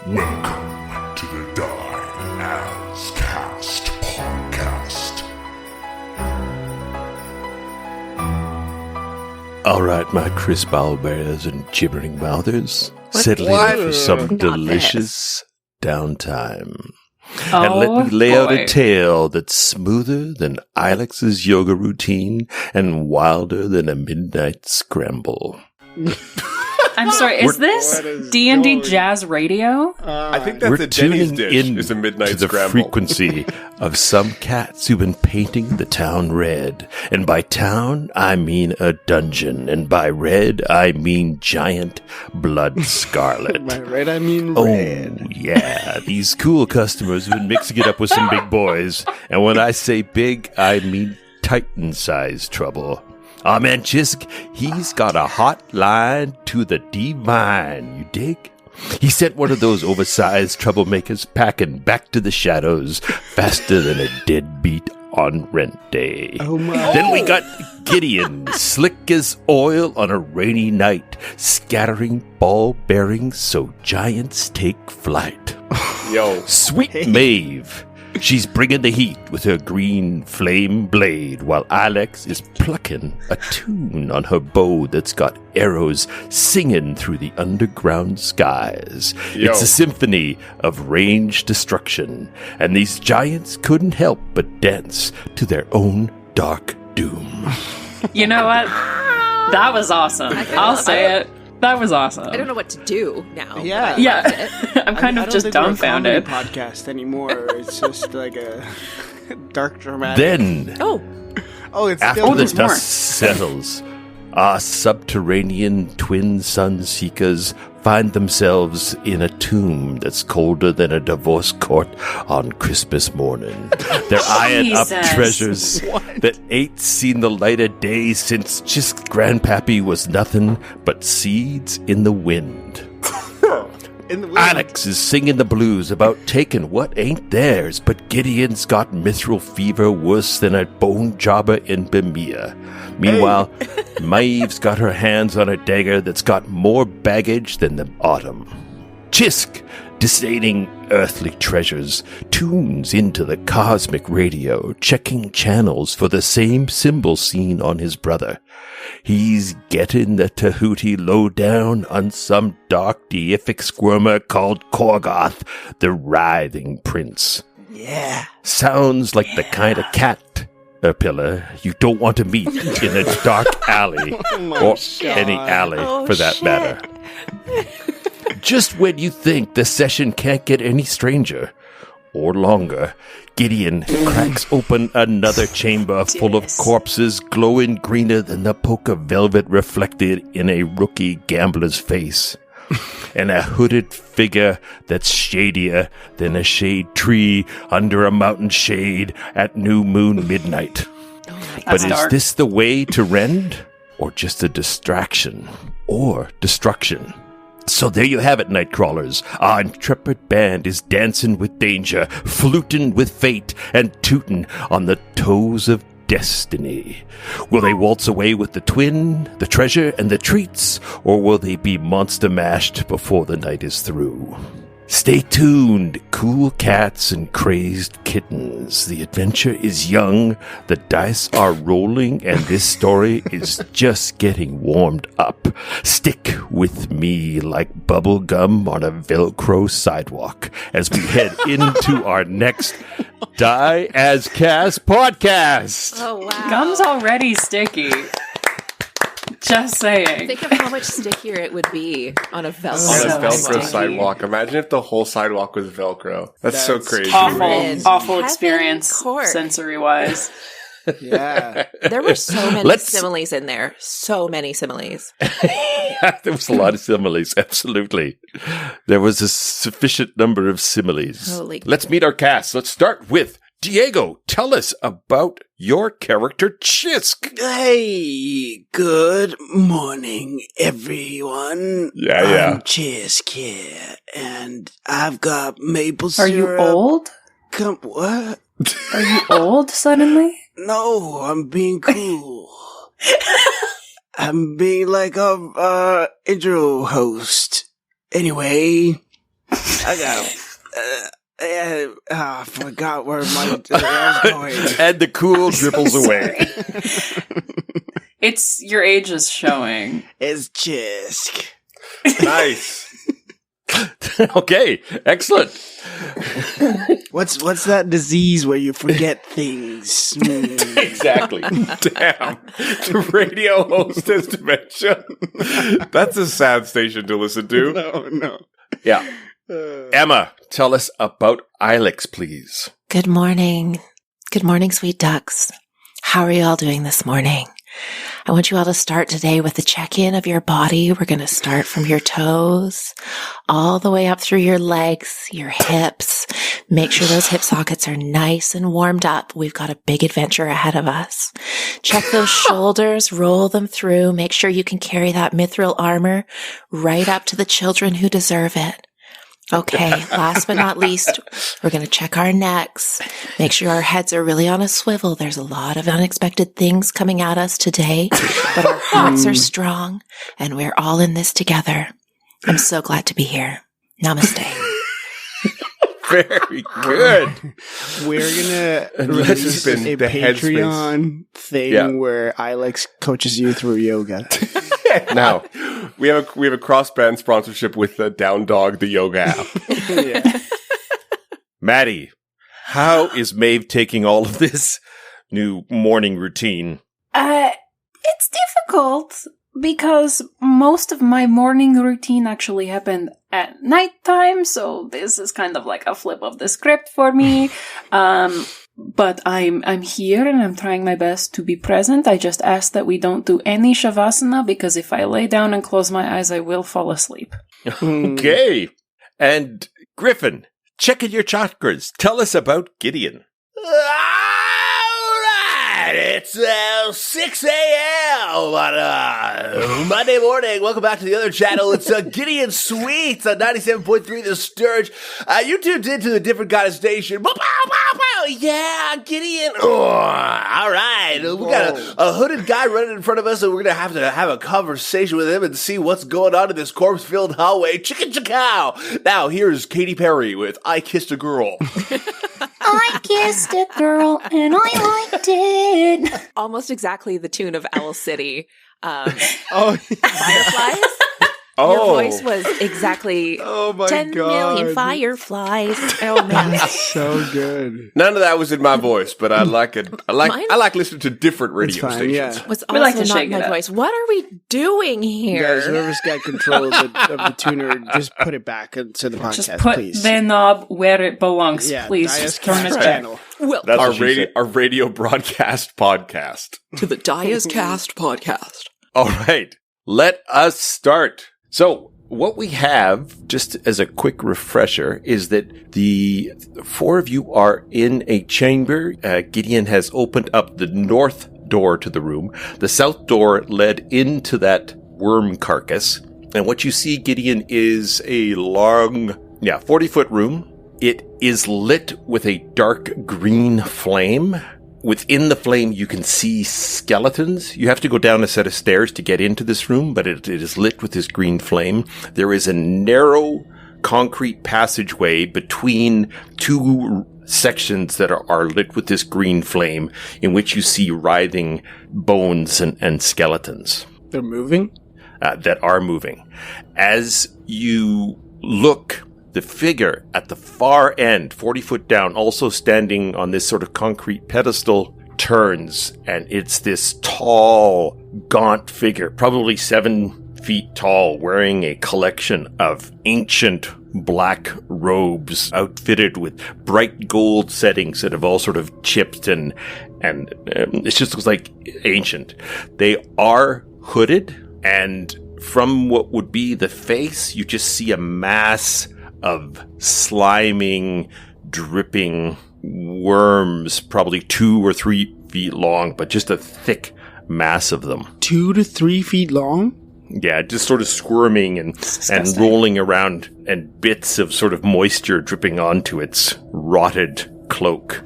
Welcome to the Die As Cast podcast. All right, my crisp owlbears and gibbering mouthers, settle in for some delicious downtime. And let me lay out a tale that's smoother than Ilex's yoga routine and wilder than a midnight scramble. I'm sorry, is this D&D Jazz Radio? I think that's a Denny's dish. It's a midnight to the scramble. frequency of some cats who've been painting the town red. And by town, I mean a dungeon. And by red, I mean giant blood scarlet. By red, I mean red. Oh, yeah. These cool customers have been mixing it up with some big boys. And when I say big, I mean Titan-sized trouble. Aw, man, Xisk, he's got a hot line to the divine, you dig? He sent one of those oversized troublemakers packing back to the shadows faster than a deadbeat on rent day. Oh my. Then we got Gideon, slick as oil on a rainy night, scattering ball bearings so giants take flight. Yo. Sweet Maeve. She's bringing the heat with her green flame blade, while Ilex is plucking a tune on her bow that's got arrows singing through the underground skies. Yo. It's a symphony of range destruction, and these giants couldn't help but dance to their own dark doom. You know what? That was awesome. I'll say it. That was awesome. I don't know what to do now. Yeah. I'm kind of just dumbfounded. We're a comedy podcast anymore. It's just like a dark dramatic. Then, it's after still the there's more. dust settles, our subterranean twin sun seekers find themselves in a tomb that's colder than a divorce court on Christmas morning. They're eyeing up Jesus. treasures that ain't seen the light of day since Xisk grandpappy was nothing but seeds in the wind. in the wind. Alex is singing the blues about taking what ain't theirs, but Gideon's got mithril fever worse than a bone jobber in Bemia. Meanwhile, Maeve's got her hands on a dagger that's got more baggage than the autumn. Xisk, disdaining earthly treasures, tunes into the cosmic radio, checking channels for the same symbol seen on his brother. He's getting the Tahuti lowdown on some dark deific squirmer called Korgoth, the Writhing Prince. Yeah. Sounds like the kind of cat, pillar, you don't want to meet in a dark alley, or any alley for that matter. Just when you think the session can't get any stranger or longer, Gideon cracks open another chamber full of corpses glowing greener than the poker velvet reflected in a rookie gambler's face, and a hooded figure that's shadier than a shade tree under a mountain shade at new moon midnight. But is this the way to rend, or just a distraction, or destruction? So there you have it, Nightcrawlers. Our intrepid band is dancing with danger, fluting with fate, and tooting on the toes of destiny. Will they waltz away with the twin, the treasure, and the treats, or will they be monster mashed before the night is through? Stay tuned, cool cats and crazed kittens. The adventure is young, the dice are rolling, and this story is just getting warmed up. Stick with me like bubble gum on a Velcro sidewalk as we head into our next Die As Cast podcast. Oh, wow. Gum's already sticky. Just saying. Think of how much stickier it would be on a Velcro. On a Velcro sticky. sidewalk. Imagine if the whole sidewalk was Velcro. That's so crazy. Awful Heaven experience, Cork. sensory-wise. Yeah. There were so many similes in there. So many similes. There was a lot of similes, absolutely. There was a sufficient number of similes. Holy- Let's meet our cast. Let's start with Diego. Tell us about your character, Xisk. Hey, good morning, everyone. Yeah. I'm Xisk here, and I've got maple Are syrup. you old? What? Are you old suddenly? No, I'm being cool. I'm being like a intro host. Anyway, I forgot where I was going. And the cool dribbles away. It's your age is showing. It's Xisk. Nice. Okay, excellent. What's that disease where you forget things? Exactly. Damn. The radio host has dementia. That's a sad station to listen to. No. Yeah. Emma, tell us about Ilex, please. Good morning. Good morning, sweet ducks. How are you all doing this morning? I want you all to start today with a check-in of your body. We're going to start from your toes all the way up through your legs, your hips. Make sure those hip sockets are nice and warmed up. We've got a big adventure ahead of us. Check those shoulders, roll them through. Make sure you can carry that mithril armor right up to the children who deserve it. Okay, last but not least, we're going to check our necks. Make sure our heads are really on a swivel. There's a lot of unexpected things coming at us today, but our hearts are strong, and we're all in this together. I'm so glad to be here. Namaste. Very good. We're gonna This has release been a the Patreon thing where Ilex coaches you through yoga. Now, we have a cross-band sponsorship with the Down Dog, the yoga app. Yeah. Maddie, how is Maeve taking all of this new morning routine? It's difficult because most of my morning routine actually happened at nighttime, so this is kind of like a flip of the script for me. But I'm here and I'm trying my best to be present. I just ask that we don't do any shavasana because if I lay down and close my eyes, I will fall asleep. Okay. And Griffin, checking your chakras. Tell us about Gideon. It's 6 a.m. on Monday morning. Welcome back to the other channel. It's Gideon Sweets on 97.3 The Sturge. You tuned into a different kind of station. Yeah, Gideon. Oh, all right. We got a hooded guy running in front of us, and we're going to have a conversation with him and see what's going on in this corpse-filled hallway. Chicken chacow. Now, here's Katy Perry with I Kissed a Girl. I kissed a girl and I liked it. Almost exactly the tune of Owl City. Fireflies? Your voice was exactly 10 God. million fireflies. Oh man, That's so good. None of that was in my voice, but I like listening to different radio fine, stations. yeah. was We also like to not shake my it up. voice. What are we doing here? Guys, whoever's got control of the tuner, just put it back into the podcast, Just put please. the knob where it belongs, Yeah, please. Dias Just turn it Cast back. channel. Well, That's Our what she said. radio broadcast podcast. to the Dias Cast podcast. All right, let us start. So, what we have, just as a quick refresher, is that the four of you are in a chamber. Gideon has opened up the north door to the room. The south door led into that worm carcass. And what you see, Gideon, is a long, 40-foot room. It is lit with a dark green flame. Within the flame, you can see skeletons. You have to go down a set of stairs to get into this room, but it is lit with this green flame. There is a narrow concrete passageway between two sections that are lit with this green flame, in which you see writhing bones and skeletons. They're moving? That are moving. As you look, the figure at the far end, 40 foot down, also standing on this sort of concrete pedestal, turns, and it's this tall, gaunt figure, probably 7 feet tall, wearing a collection of ancient black robes, outfitted with bright gold settings that have all sort of chipped and it just looks like ancient. They are hooded, and from what would be the face, you just see a mass of sliming, dripping worms, probably 2 or 3 feet long, but just a thick mass of them. 2 to 3 feet long? Yeah, just sort of squirming and rolling around, and bits of sort of moisture dripping onto its rotted cloak.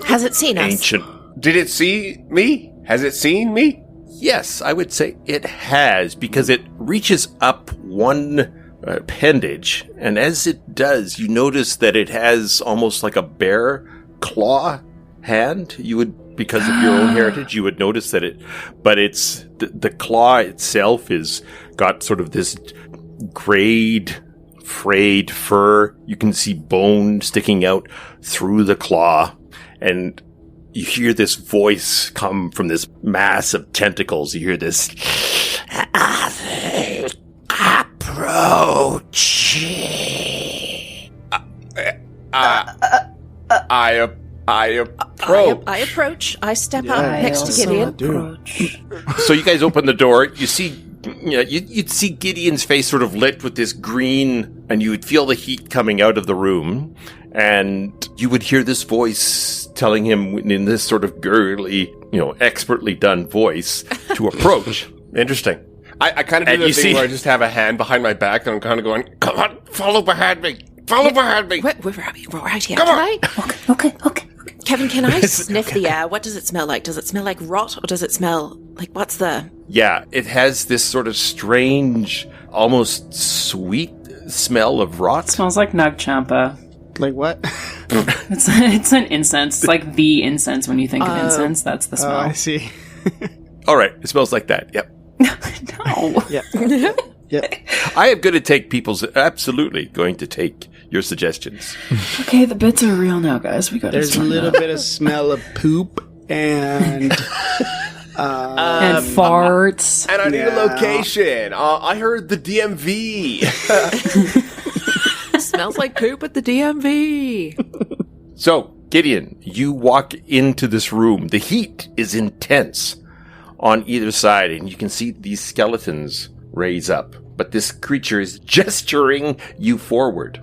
Has it seen us? Ancient. Did it see me? Has it seen me? Yes, I would say it has, because it reaches up one appendage. And as it does, you notice that it has almost like a bear claw hand. You would, because of your own heritage, you would notice that it's the claw itself is got sort of this grayed, frayed fur. You can see bone sticking out through the claw, and you hear this voice come from this mass of tentacles. You hear this approach. I approach. I approach. I step up next to Gideon. So you guys open the door. You see, you'd see Gideon's face sort of lit with this green, and you would feel the heat coming out of the room, and you would hear this voice telling him in this sort of girly, expertly done voice to approach. Interesting. I kind of do the thing where I just have a hand behind my back, and I'm kind of going, "Come on, follow behind me. Follow behind me." We're right here. Come on. Okay. Kevin, can I sniff the air? What does it smell like? Does it smell like rot, or does it smell like what's the... Yeah, it has this sort of strange, almost sweet smell of rot. Smells like Nag Champa. Like what? It's an incense. It's like the incense when you think of incense. That's the smell. Oh, I see. All right, it smells like that. Yep. No. Yeah. Yep. I am going to take absolutely going to take your suggestions. Okay, the bits are real now, guys. We got. There's a little bit of smell of poop and and farts. And I need a location. I heard the DMV. Smells like poop at the DMV. So, Gideon, you walk into this room. The heat is intense on either side, and you can see these skeletons raise up. But this creature is gesturing you forward.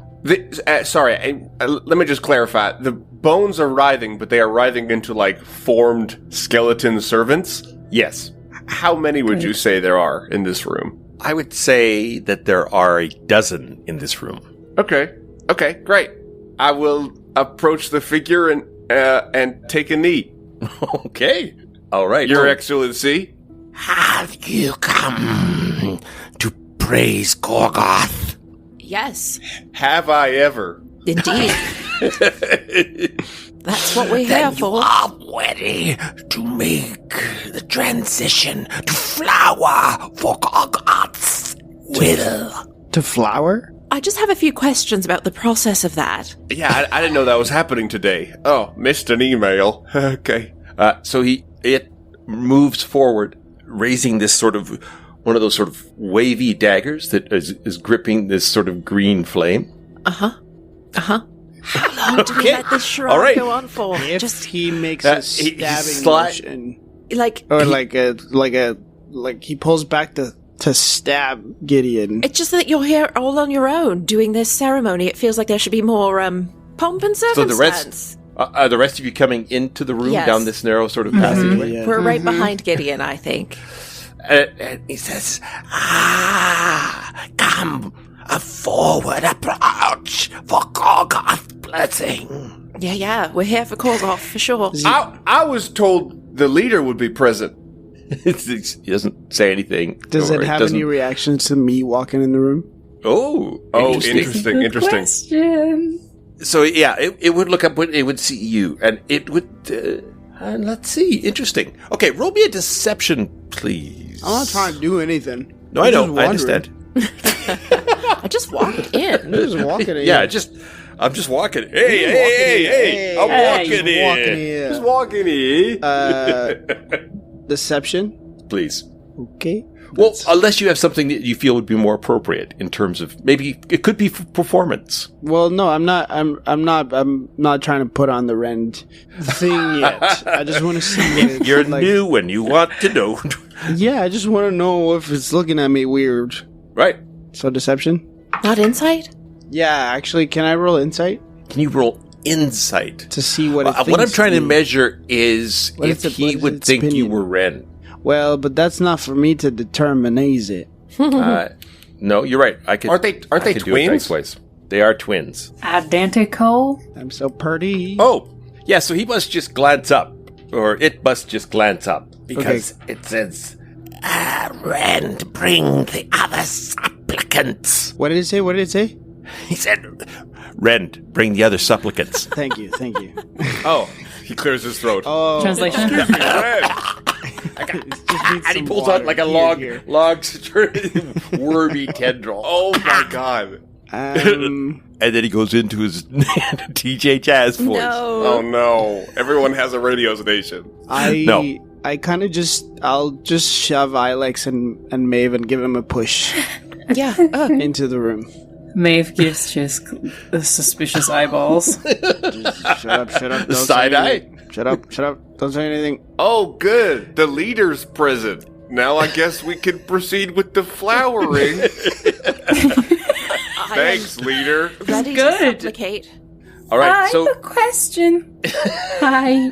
Sorry, let me just clarify. The bones are writhing, but they are writhing into, formed skeleton servants? Yes. How many would you say there are in this room? I would say that there are 12 in this room. Okay, great. I will approach the figure and take a knee. Okay. All right. Your Excellency? Have you come to praise Gorgoth? Yes. Have I ever? Indeed. That's what we're here for. You are ready to make the transition to flower for Gorgoth's will. To flower? I just have a few questions about the process of that. Yeah, I didn't know that was happening today. Oh, missed an email. Okay. So it moves forward, raising this sort of one of those sort of wavy daggers that is gripping this sort of green flame. How long do we let this shrine go on for? If he makes a stabbing motion, he pulls back to stab Gideon. It's just that you're here all on your own doing this ceremony. It feels like there should be more pomp and circumstance. So the rest of you coming into the room down this narrow sort of passageway? Yeah. We're right behind Gideon, I think. And he says, Come, a forward approach for Gorgoth's blessing. Yeah, we're here for Korgoth, for sure. I was told the leader would be present. he doesn't say anything. Does it have any reactions to me walking in the room? Oh, interesting. Question. So yeah, it would look up, it would see you, and it would, let's see, interesting. Okay, roll me a deception, please. I'm not trying to do anything. No, I know, I understand. I just walked in. I'm just walking in. Yeah, I'm just walking. Hey, I'm walking in. Just walking in. Deception? Please. Okay. Well, unless you have something that you feel would be more appropriate in terms of maybe it could be performance. Well, no, I'm not trying to put on the rend thing yet. I just want to see it. You're new and you want to know. Yeah, I just want to know if it's looking at me weird. Right. So deception? Not insight? Yeah, actually, can I roll insight? Can you roll insight? To see what it thinks what I'm trying to me. measure is if he would think you were Ren. Well, but that's not for me to determine, is it? No, you're right. I could. Aren't they do it twins? nice ways. They are twins. Identical. I'm so pretty. Oh, yeah. So he must just glance up, or it must just glance up Because it says, Rend, bring the others a blessing. supplicants. What did it say? What did it say? He said, Rend, bring the other supplicants. Thank you. Thank you. Oh, he clears his throat. Oh, Translation. And he pulls out like a log wormy tendril. Oh my god. And then he goes into his TJ Jazz voice. Oh no. Everyone has a radio station. I kind of I'll just shove Ilex and Maeve and give him a push Yeah. into the room. Maeve gives Xisk the suspicious eyeballs. Shut up. The Don't side say eye? anything. Shut up. Don't say anything. Oh, good. The leader's prison. Now I guess we can proceed with the flowering. Thanks, leader. Ready Good. to supplicate. All right, I so have a question. Hi.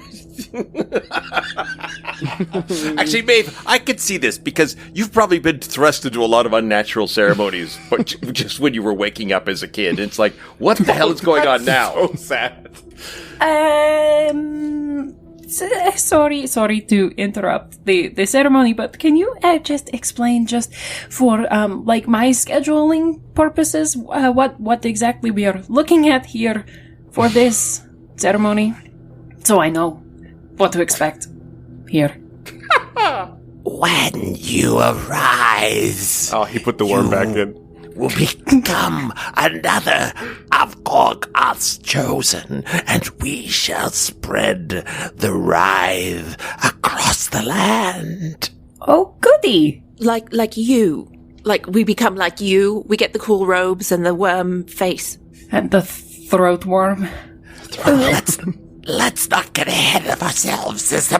Actually, Maeve, I could see this because you've probably been thrust into a lot of unnatural ceremonies, but just when you were waking up as a kid. It's like, what the hell is going on now? so sad. Sorry to interrupt the ceremony, but can you just explain, just for like my scheduling purposes, what exactly we are looking at here for this ceremony, so I know what to expect here. when you arise, Oh, he put the worm back in. will become another of Gorgoth's chosen, and we shall spread the writhe across the land. Oh, goody. Like you. Like we become like you. We get the cool robes and the worm face. And the throat worm. Let's not get ahead of ourselves. There's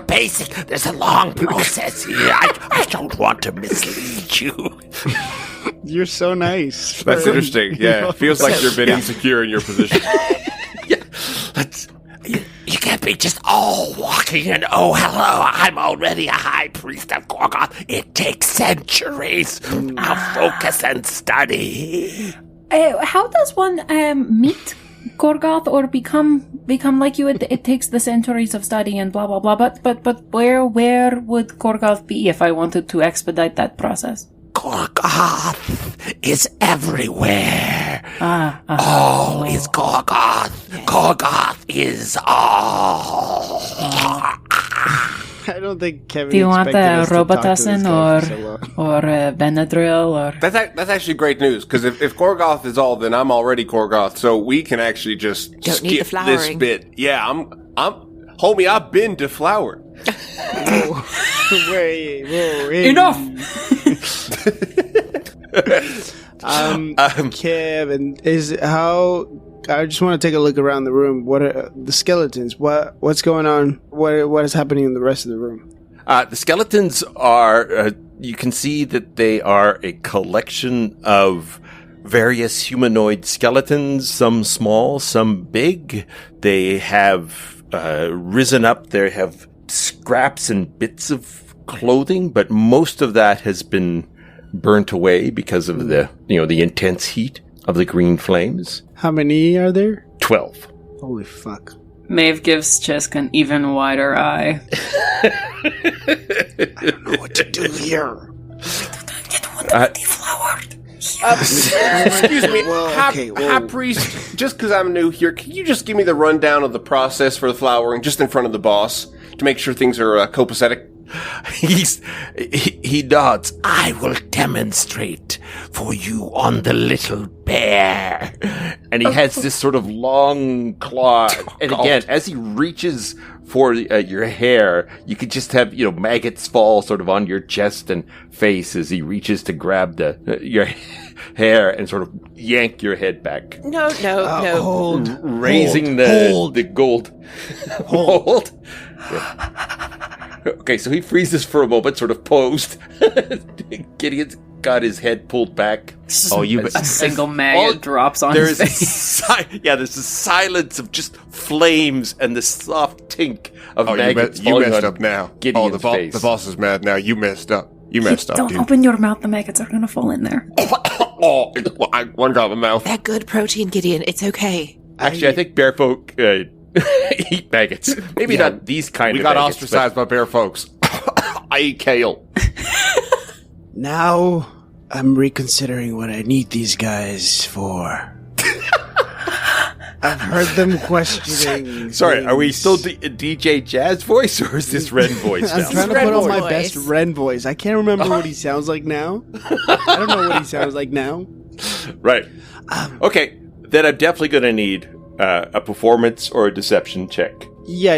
a long process here. I don't want to mislead you. You're so nice. That's interesting. Yeah, it feels like you're a bit insecure in your position. You can't be just all walking and, oh, hello, I'm already a high priest of Gorgoth. It takes centuries of focus and study. How does one meet Gorgoth or become like you? It takes the centuries of study and blah blah blah. But where would Gorgoth be if I wanted to expedite that process? Gorgoth is everywhere. All is Gorgoth. Yes. Gorgoth is all. I don't think Kevin. Do you want expected us to talk to this Robitussin guy for so long. or Benadryl or? That's actually great news, because if Gorgoth is all, then I'm already Gorgoth, so we can actually just Don't need the skip this flowering. bit. Yeah, I'm homie, I've been deflowered. Wait. Enough! Kevin, I just want to take a look around the room. What are the skeletons? What's going on? What is happening in the rest of the room? The skeletons are, you can see that they are a collection of various humanoid skeletons, some small, some big. They have risen up. They have scraps and bits of clothing, but most of that has been burnt away because of the intense heat of the green flames. How many are there? 12. Holy fuck. Maeve gives Xisk an even wider eye. I don't know what to do here. Excuse me, High Priest, just because I'm new here, can you just give me the rundown of the process for the flowering just in front of the boss to make sure things are copacetic? He nods. I will demonstrate for you on the little bear. And he has this sort of long claw. And again, as he reaches for your hair, you could just have, maggots fall sort of on your chest and face as he reaches to grab your hair and sort of yank your head back. No. Raising the gold. Hold. Yeah. Okay, so he freezes for a moment, sort of posed. Gideon's got his head pulled back. A single maggot drops on his face. There's a silence of just flames and the soft tink of maggots. You messed up now. Gideon's face. The boss is mad now. You messed up. You messed up, Don't dude. open your mouth. The maggots are gonna fall in there. One drop of mouth. They're good protein, Gideon. It's okay. Actually, I think bear folk eat maggots. Maybe not these kind We of got maggots, ostracized by bear folks. I eat kale. Now I'm reconsidering what I need these guys for. I've heard them questioning. Sorry, are we things. still DJ Jazz voice, or is this Ren voice I'm now? trying to Ren put on my voice. best Ren voice. I can't remember what he sounds like now. I don't know what he sounds like now. Right. Okay, then I'm definitely going to need a performance or a deception check. Yeah.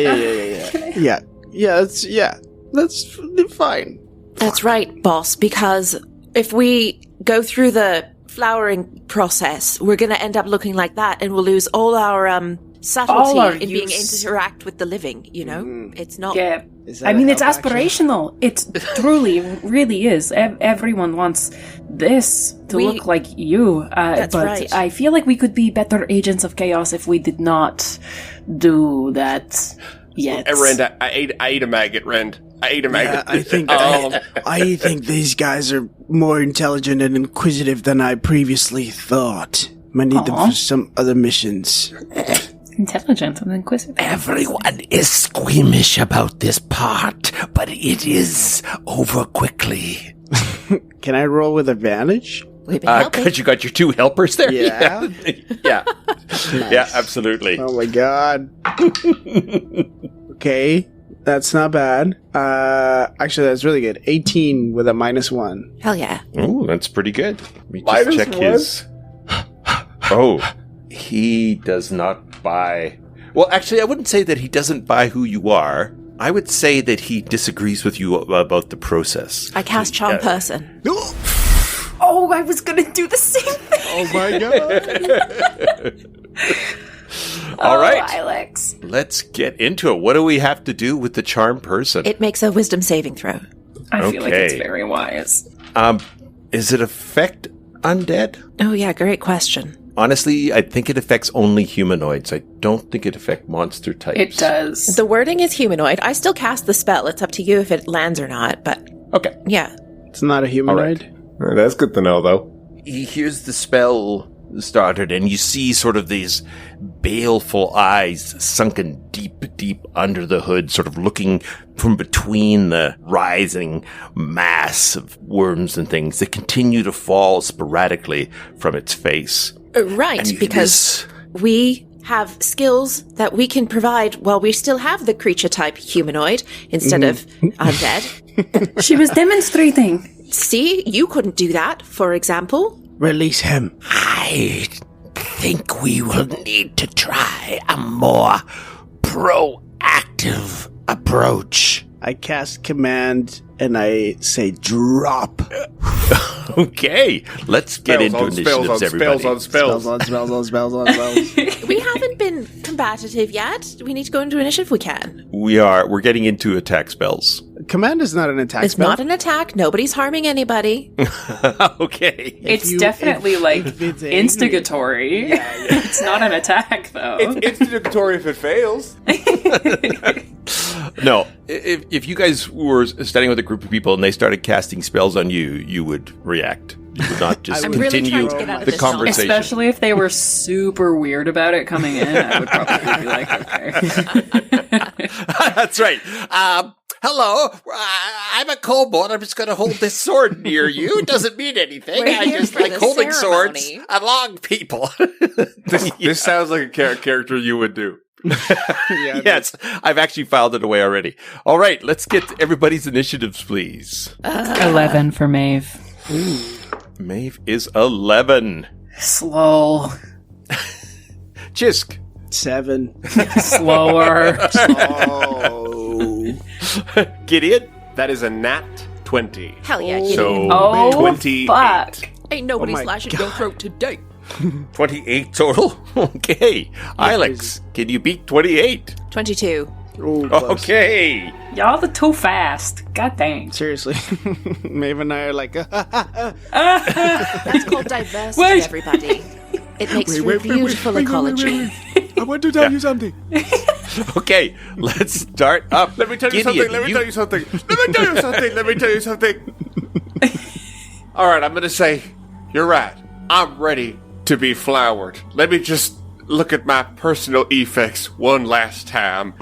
That's fine. That's right, boss, because if we go through the flowering process, we're going to end up looking like that, and we'll lose all our subtlety All our in being use. interact with the living, you know? It's not... Yeah. Is that I mean, a it's help action? aspirational. It truly, really is. Everyone wants this to look like you. That's but right. I feel like we could be better agents of chaos if we did not do that yet. Rend, I ate a maggot, Rend. I ate a maggot. I think Um, I think these guys are more intelligent and inquisitive than I previously thought. I need them for some other missions. Intelligent and inquisitive. Everyone is squeamish about this part, but it is over quickly. Can I roll with advantage? We've been helping. Because you got your two helpers there? Yeah. Yeah. Yeah, absolutely. Oh my god. Okay, that's not bad. Actually, that's really good. 18 with a -1. Hell yeah. Oh, that's pretty good. Let me just check his... Oh, he does not buy... Well, actually, I wouldn't say that he doesn't buy who you are. I would say that he disagrees with you about the process. I cast Charm Person. Oh, I was gonna do the same thing. Oh my god. All right. Ilex. Let's get into it. What do we have to do with the charm person? It makes a wisdom saving throw. I feel like it's Okay. very wise. Is it affect undead? Oh yeah, great question. Honestly, I think it affects only humanoids. I don't think it affects monster types. It does. The wording is humanoid. I still cast the spell. It's up to you if it lands or not, but Okay. yeah. It's not a humanoid. That's good to know, though. He hears the spell started, and you see sort of these baleful eyes sunken deep under the hood, sort of looking from between the rising mass of worms and things that continue to fall sporadically from its face. Right, And you because we have skills that we can provide while we still have the creature type humanoid instead of undead. She was demonstrating. See, you couldn't do that, for example. Release him. I think we will need to try a more proactive approach. I cast command and I say drop. Okay, let's get into initiatives, everybody. Spells Spells on spells. We haven't been combative yet. We need to go into initiative. We can. We're getting into attack spells. Command is not an attack It's spell. not an attack. Nobody's harming anybody. Okay. It's you- definitely like if it's angry- instigatory. It's not an attack, though. It's instigatory if it fails. No, if you guys were standing with a group of people and they started casting spells on you, you would react. You would not just I'm really continue trying to get out of the this conversation. Especially if they were super weird about it coming in, I would probably be like, okay. That's right. Hello, I'm a kobold. I'm just going to hold this sword near you. It doesn't mean anything. We're I here just for like the holding swords ceremony. along people. This sounds like a character you would do. Yes, I've actually filed it away already. All right, let's get everybody's initiatives, please. 11 for Maeve. Maeve is 11. Slow. Xisk. 7. Slower. Oh. Gideon. That is a nat 20. Hell yeah. Gideon. So Oh, 28. fuck. Ain't nobody Oh my slashing your throat today. 28 total. Okay. Ilex, can you beat 28? 22. Oh, close. Okay. Y'all are too fast. God dang. Seriously. Maeve and I are like, That's called diversity, Wait. everybody. It makes for a beautiful ecology. I want to tell you something. Okay, let's start up. Let me tell you Gideon, something. Let me tell you something. Let me tell you something. All right, I'm going to say, you're right. I'm ready to be flowered. Let me just look at my personal effects one last time.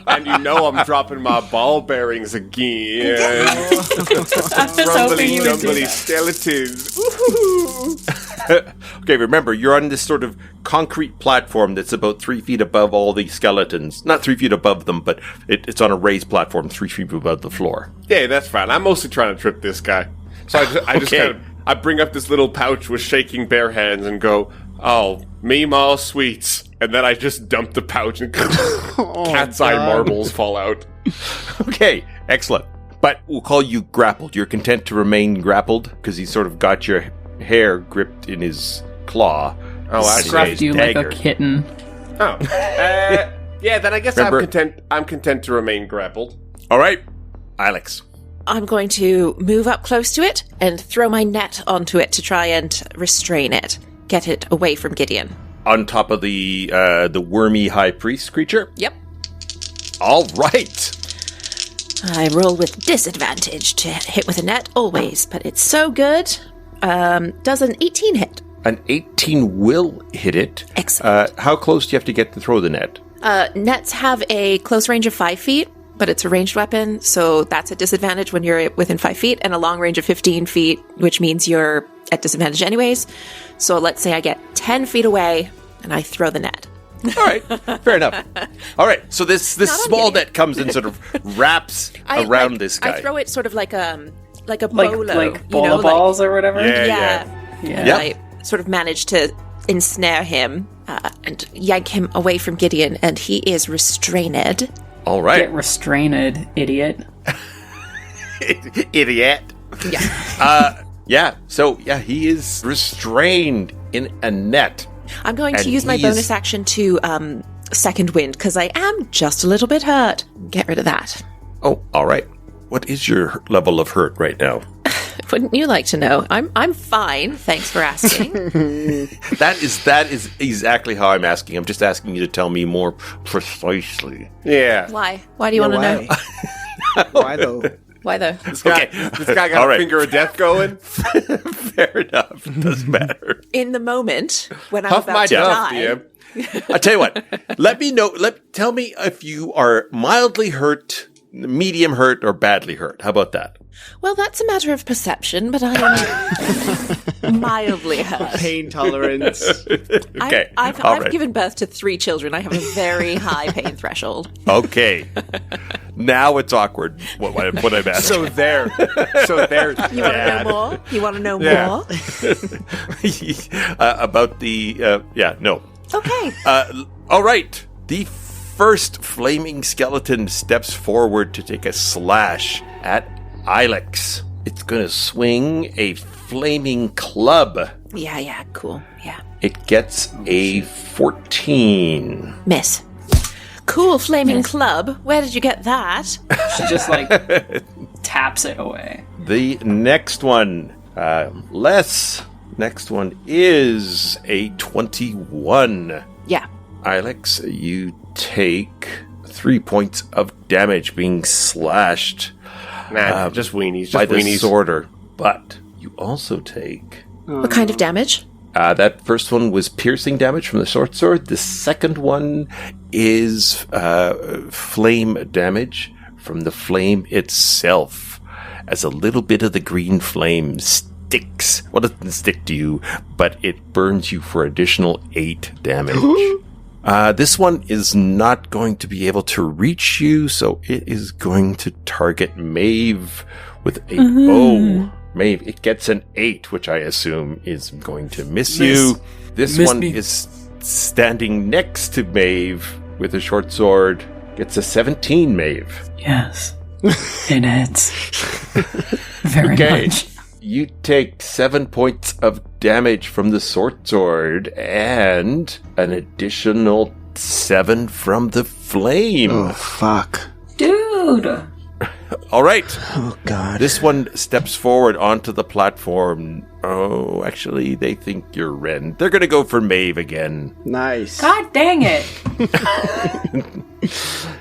And I'm dropping my ball bearings again. Rumbly, dumbly skeletons. Okay, remember, you're on this sort of concrete platform that's about 3 feet above all the skeletons. Not 3 feet above them, but it's on a raised platform 3 feet above the floor. Yeah, that's fine. I'm mostly trying to trip this guy. So I just kind of... I bring up this little pouch with shaking bare hands and go, "Oh, Meemaw Sweets." And then I just dump the pouch and cat's eye marbles fall out. Okay, excellent. But we'll call you grappled. You're content to remain grappled because he's sort of got your hair gripped in his claw. Oh, I Scruffed you like a kitten. Oh. Yeah, then I guess I'm content to remain grappled. All right, Ilex. I'm going to move up close to it and throw my net onto it to try and restrain it. Get it away from Gideon. On top of the wormy high priest creature? Yep. All right. I roll with disadvantage to hit with a net, always, but it's so good. Does an 18 hit? An 18 will hit it. Excellent. How close do you have to get to throw the net? Nets have a close range of 5 feet, but it's a ranged weapon, so that's a disadvantage when you're within 5 feet, and a long range of 15 feet, which means you're at disadvantage anyways. So let's say I get 10 feet away, and I throw the net. All right, fair enough. All right, so this small net comes and sort of wraps around this guy. I throw it sort of like a bolo. Like bola balls or whatever? Yeah. I sort of manage to ensnare him and yank him away from Gideon, and he is restrained. All right. Get restrained, idiot. Idiot. Yeah. So he is restrained in a net. I'm going to use my bonus action to second wind, because I am just a little bit hurt. Get rid of that. Oh, all right. What is your level of hurt right now? Wouldn't you like to know? I'm fine. Thanks for asking. That is exactly how I'm asking. I'm just asking you to tell me more precisely. Yeah. Why? Why do you want to know? Why though? Why though? This guy got a finger of death going. Fair enough. Doesn't matter. In the moment when I'm Huff about my to duff, die. DM. I'll tell you what. Let me know. Tell me if you are mildly hurt, medium hurt, or badly hurt. How about that? Well, that's a matter of perception, but I am mildly hurt. Pain tolerance. Okay. I've given birth to 3 children. I have a very high pain threshold. Okay. Now it's awkward. What I'm asking. So there. You want to know more? You want to know more? About the no. Okay. All right. The first flaming skeleton steps forward to take a slash at Ilex. It's going to swing a flaming club. Yeah, cool. Yeah. It gets a 14. Miss. Cool flaming club. Where did you get that? She just taps it away. The next one, next one is a 21. Yeah. Ilex, you take 3 points of damage being slashed. Nah, just weenies. By the sworder. But you also take... What kind of damage? That first one was piercing damage from the short sword. The second one is flame damage from the flame itself. As a little bit of the green flame sticks. Well, it doesn't stick to you, but it burns you for additional 8 damage. This one is not going to be able to reach you, so it is going to target Maeve with a bow. Maeve, it gets an 8, which I assume is going to miss you. This one is standing next to Maeve with a short sword. Gets a 17, Maeve. Yes. It hits. Very much. You take 7 points of damage from the short sword and an additional 7 from the flame. Oh, fuck. Dude! All right. Oh, God. This one steps forward onto the platform. Oh, actually, they think you're Ren. They're going to go for Maeve again. Nice. God dang it!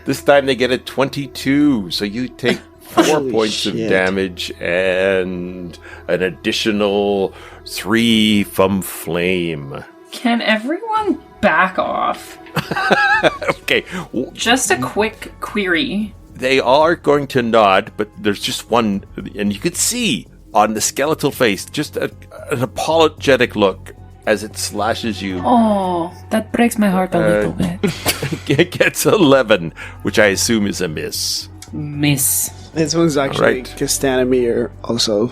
This time they get a 22, so you take 4 Holy points of shit. damage and an additional 3 from flame. Can everyone back off? Okay. Just a quick query. They are going to nod, but there's just one, and you could see on the skeletal face just an apologetic look as it slashes you. Oh, that breaks my heart a little bit. It gets 11, which I assume is a miss. Miss. This one's actually Right. Castanamir also.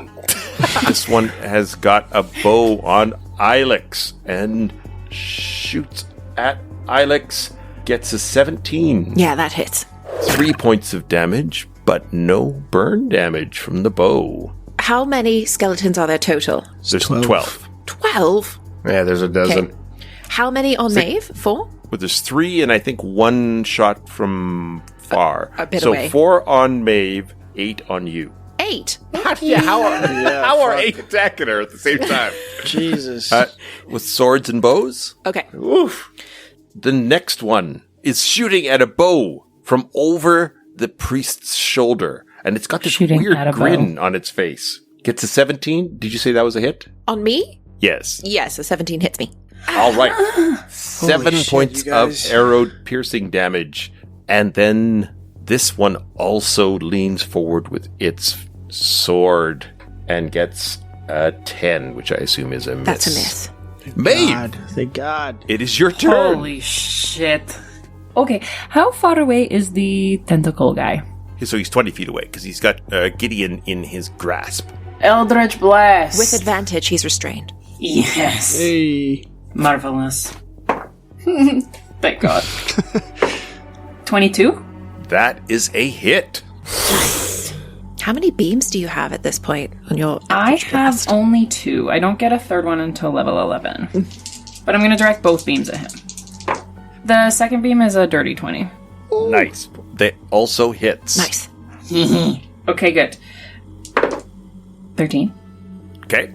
This one has got a bow on Ilex and shoots at Ilex. Gets a 17. Yeah, that hits. 3 points of damage, but no burn damage from the bow. How many skeletons are there total? There's 12. 12? Yeah, there's a dozen. Okay. How many on Maeve? 4? But there's 3, and I think 1 shot from far. A bit so away. 4 on Maeve, 8 on you. 8? How are 8 attacking her at the same time? Jesus. With swords and bows? Okay. Oof. The next one is shooting at a bow from over the priest's shoulder. And it's got this Shooting at weird a bow. grin on its face. Gets a 17. Did you say that was a hit? On me? Yes. Yes, a 17 hits me. All right. 7 shit, points you of guys. arrow piercing damage. And then this one also leans forward with its sword and gets a 10, which I assume is a miss. That's a miss. Maeve, God, thank God. it is your turn. Holy shit. Okay, how far away is the tentacle guy? So he's 20 feet away because he's got Gideon in his grasp. Eldritch Blast. With advantage, he's restrained. Yes. Hey. Marvelous. Thank God. 22? That is a hit. How many beams do you have at this point on your I Eldritch have Blast? only 2. I don't get a third one until level 11. But I'm going to direct both beams at him. The second beam is a dirty 20. Nice. That also hits. Nice. Okay, good. 13. Okay.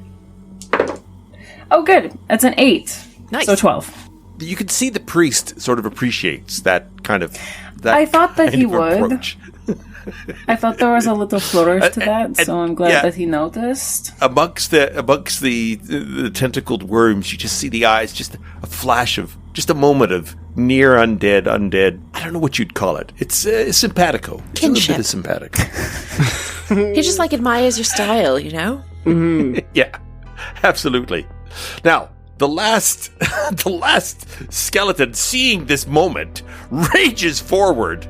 Oh, good. That's an 8. Nice. So 12. You can see the priest sort of appreciates that kind of. That I thought that kind he of would. approach. I thought there was a little flourish to that, so I'm glad yeah. that he noticed. Amongst the tentacled worms, you just see the eyes, just a flash of, just a moment of near undead. I don't know what you'd call it. It's simpatico. It's Kinship. a little bit of simpatico. He just like admires your style, you know? Yeah, absolutely. Now, the last skeleton, seeing this moment, rages forward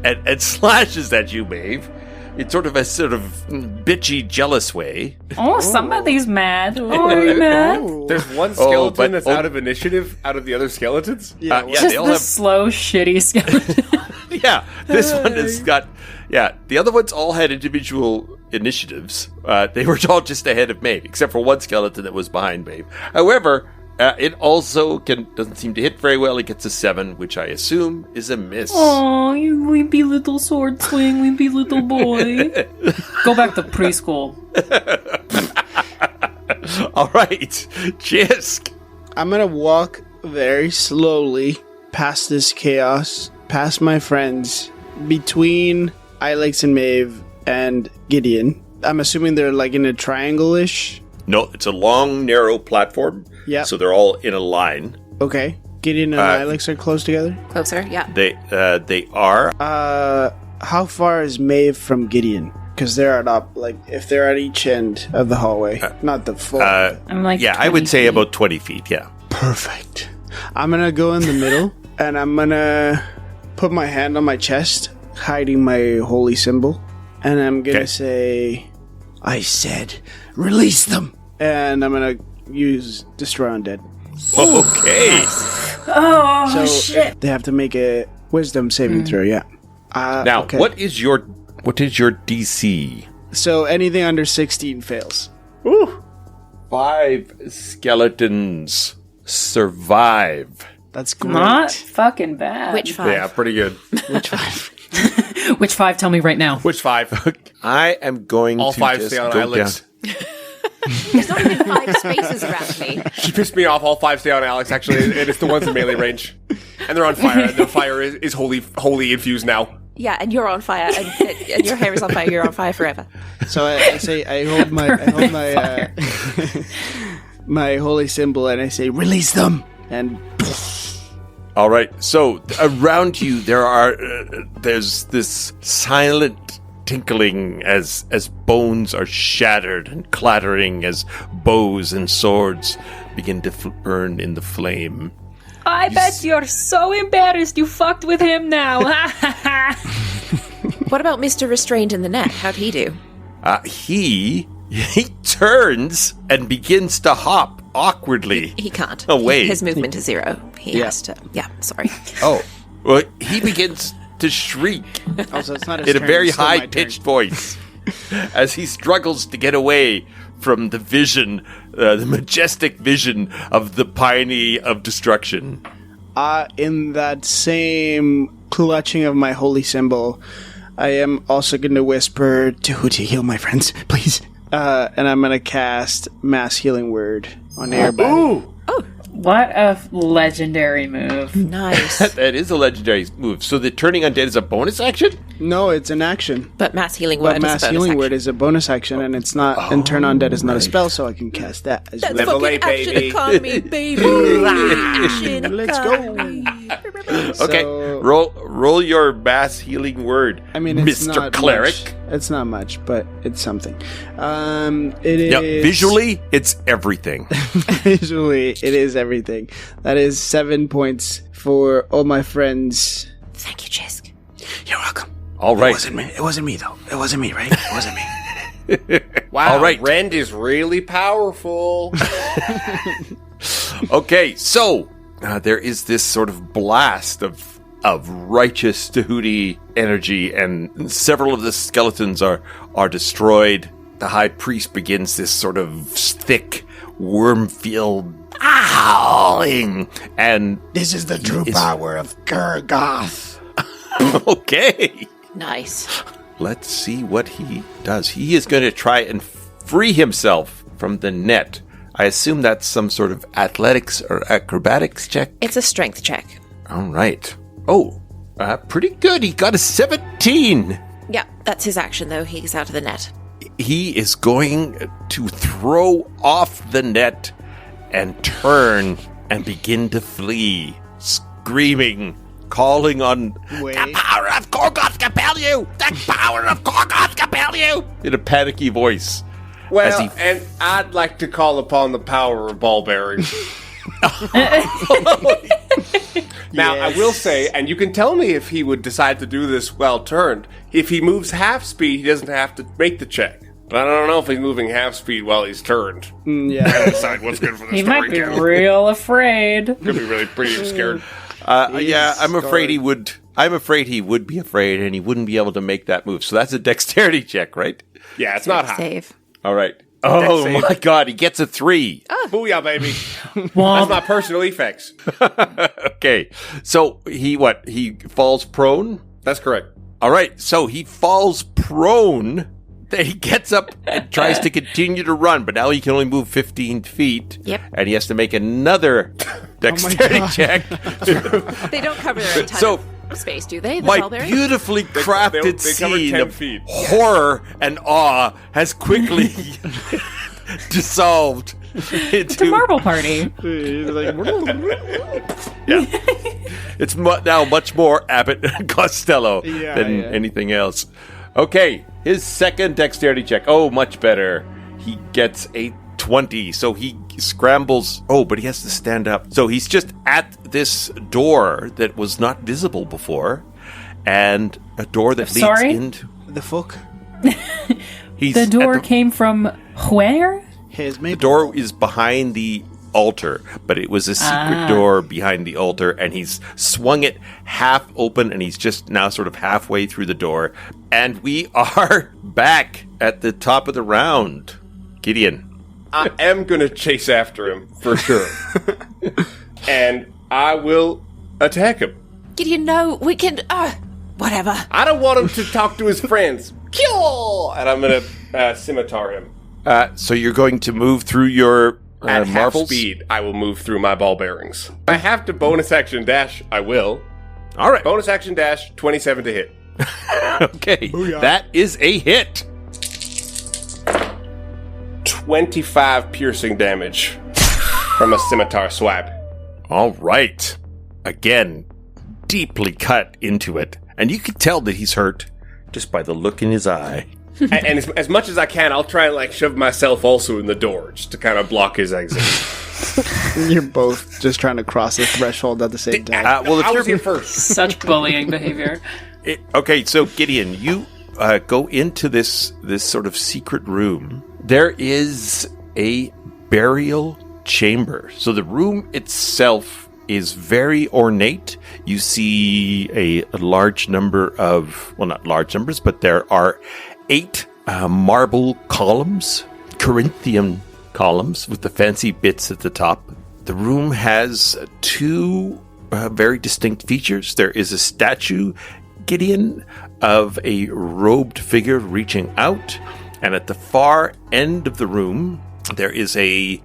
and slashes at you, Maeve, in sort of bitchy, jealous way. Oh, somebody's mad. Oh, are you mad? There's one skeleton but- that's out of initiative out of the other skeletons? Yeah, Yeah, Just they all the have. slow, shitty skeleton. Yeah, this one has got. Yeah, the other ones all had individual initiatives. They were all just ahead of Maeve, except for one skeleton that was behind Maeve. However, it also doesn't seem to hit very well. It gets a 7, which I assume is a miss. Oh, you wimpy little sword swing, wimpy little boy. Go back to preschool. All right, Xisk. I'm gonna walk very slowly past this chaos, past my friends, between Ilex and Maeve and Gideon. I'm assuming they're like in a triangle-ish. No, it's a long, narrow platform. Yeah. So they're all in a line. Okay. Gideon and Ilex are close together. Closer, yeah. They are. How far is Maeve from Gideon? Because they're at if they're at each end of the hallway, not the full. I'm like, Yeah, I would 20 say feet. about 20 feet. Yeah. Perfect. I'm gonna go in the middle, and I'm gonna put my hand on my chest, hiding my holy symbol, and I'm gonna Okay. say, "I said, release them," and I'm gonna use Destroy Undead. Okay. Oh, So shit. they have to make a Wisdom saving throw. Yeah. Now, okay. what is your DC? So anything under 16 fails. 5 skeletons survive. That's great. Not fucking bad. Which 5? Yeah, pretty good. Which 5? Tell me right now. Which 5? I am going All to 5 just stay on go Ilex. down. There's not even 5 spaces around me. She pissed me off. All 5 stay on Alex, actually, and it's the ones in melee range. And they're on fire, and the fire is holy infused now. Yeah, and you're on fire, and your hair is on fire. You're on fire forever. So I say I hold my my holy symbol and I say release them, and All right. So around you, there's this silent tinkling as bones are shattered and clattering as bows and swords begin to burn in the flame. I bet you're so embarrassed you fucked with him now. What about Mr. Restrained in the net? How'd he do? He turns and begins to hop awkwardly. He can't. Away. His movement is 0. He has to. Yeah, sorry. Oh, well, he begins to shriek also it's not his in a turn, very it's still my high-pitched turn. voice as he struggles to get away from the vision, the majestic vision of the Piney of Destruction. In that same clutching of my holy symbol, I am also going to whisper, Tahuti, heal my friends, please. And I'm going to cast Mass Healing Word on everybody. Ooh! What a legendary move. Nice. That is a legendary move. So the turning undead is a bonus action? No, it's an action. But Mass Healing Word But Mass is a bonus Healing action. Word is a bonus action, and it's not. And Turn Undead is not a spell, so I can cast that as That's well. Level fucking 8, action baby. economy, baby. Action Let's go. economy. Okay, So- roll your Mass Healing Word, I mean, it's Mr. not Cleric. much. It's not much, but it's something. It is Yeah, visually, it's everything. Visually, it is everything. That is 7 points for all my friends. Thank you, Xisk. You're welcome. All right. It wasn't me though. It wasn't me, right? It wasn't me. Wow, All right. Rend is really powerful. Okay, so there is this sort of blast of righteous Tahuti energy, and several of the skeletons are destroyed. The high priest begins this sort of thick, worm-filled howling, and This is the true power of Gurgoth. okay, Nice. let's see what he does. He is going to try and free himself from the net. I assume that's some sort of athletics or acrobatics check. It's a strength check. All right. Oh, pretty good. He got a 17. Yeah, that's his action, though. He's out of the net. He is going to throw off the net and turn and begin to flee, screaming, calling on Wait. The power of Gorgoth compel you! The power of Gorgoth compel you! in a panicky voice. Well, As he- and I'd like to call upon the power of ball bearings. Now, I will say, and you can tell me if he would decide to do this well turned. If he moves half speed, he doesn't have to make the check. But I don't know if he's moving half speed while he's turned. Yeah. Decide what's good for the He story. might be Cal. real afraid. Could be really pretty scared. Yeah, I'm afraid he would. I'm afraid he would be afraid, and he wouldn't be able to make that move. So that's a dexterity check, right? Yeah, it's not high. Save. All right. Oh save. my God, he gets a 3. Booyah, baby. That's Womp. my personal effects. Okay, so he falls prone. That's correct. All right, so he falls prone. Then he gets up and tries to continue to run, but now he can only move 15 feet. Yep. And he has to make another dexterity check. They don't cover a ton So, of space, do they? The my ballbearings? beautifully crafted they cover scene 10 of feet. horror and awe has quickly dissolved It's a into marble party. He's like, it's now much more Abbott and Costello Yeah, than yeah. anything else. Okay, his second dexterity check. Oh, much better. He gets a 20, so he scrambles. Oh, but he has to stand up. So he's just at this door that was not visible before, and a door that leads Sorry? into. the fuck? He's The at door came from where? His The maple. door is behind the altar, but it was a secret door behind the altar, and he's swung it half open, and he's just now sort of halfway through the door. And we are back at the top of the round. Gideon. I am going to chase after him, for sure. And I will attack him. Gideon, no, we can. Whatever. I don't want him to talk to his friends. Kill! And I'm going to scimitar him. So you're going to move through your At half marbles? speed, I will move through my ball bearings. I have to bonus action dash, I will. All right. Bonus action dash, 27 to hit. Okay. That is a hit. 25 piercing damage from a scimitar swipe. All right. Again, deeply cut into it. And you can tell that he's hurt just by the look in his eye. And as much as I can, I'll try and shove myself also in the door just to kind of block his exit. You're both just trying to cross the threshold at the same time. I was here first. Such bullying behavior. Okay, so Gideon, you go into this sort of secret room. There is a burial chamber. So the room itself is very ornate. You see a large number of, well, not large numbers, but there are 8 marble columns, Corinthian columns with the fancy bits at the top. The room has 2 very distinct features. There is a statue, Gideon, of a robed figure reaching out, and at the far end of the room, there is a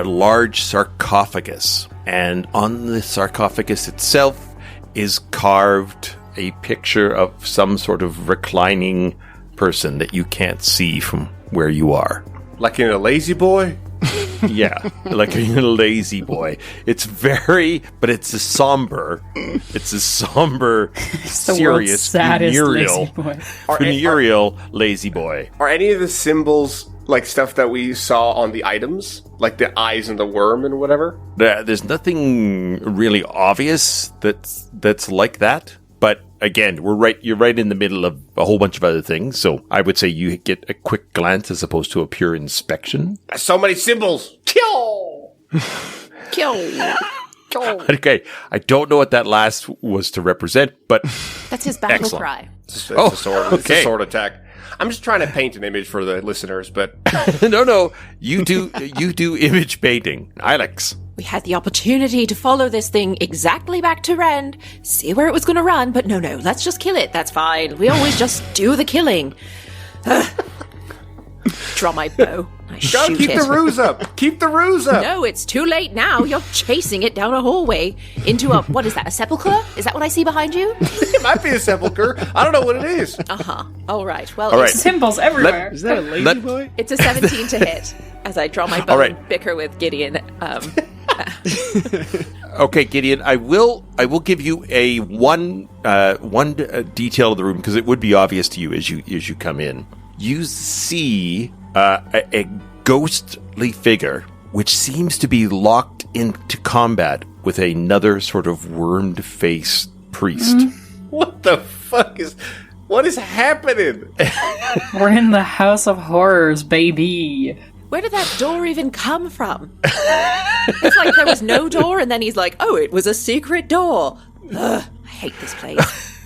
large sarcophagus, and on the sarcophagus itself is carved a picture of some sort of reclining person that you can't see from where you are. Like in a lazy boy? Yeah, like a lazy boy. It's but it's a somber, serious, saddest funereal, lazy boy. funereal lazy boy. Are any of the symbols like stuff that we saw on the items? Like the eyes and the worm and whatever? There's nothing really obvious that's like that. But again, you're right in the middle of a whole bunch of other things. So I would say you get a quick glance as opposed to a pure inspection. So many symbols. Kill! Kill. Okay, I don't know what that last was to represent, but That's his battle Excellent. cry. It's a sword. It's okay. a sword attack. I'm just trying to paint an image for the listeners, but no, you do image painting, Ilex. We had the opportunity to follow this thing exactly back to Rend, see where it was going to run, but no, let's just kill it. That's fine. We always just do the killing. Draw my bow. I shoot keep it. the ruse up. Keep the ruse up. No, it's too late now. You're chasing it down a hallway into a, what is that, a sepulchre? Is that what I see behind you? It might be a sepulcher. I don't know what it is. Uh-huh. All right. Well, All right. Symbols everywhere. Is that a lazy boy? it's a 17 to hit as I draw my bow All right. and bicker with Gideon. Okay, Gideon, I will give you a one detail of the room because it would be obvious to you as you come in. You see a ghostly figure which seems to be locked into combat with another sort of wormed-faced priest. What the fuck what is happening? We're in the House of Horrors, baby. Where did that door even come from? It's like there was no door, and then he's like, oh, it was a secret door. Ugh, I hate this place.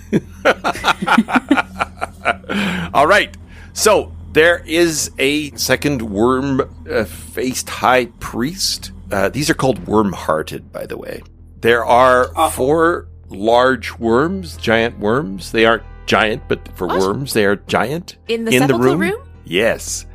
All right. So there is a second worm-faced high priest. These are called worm-hearted, by the way. There are 4 large worms, giant worms. They aren't giant, but for worms, they are giant. In the sepulchre room? Yes.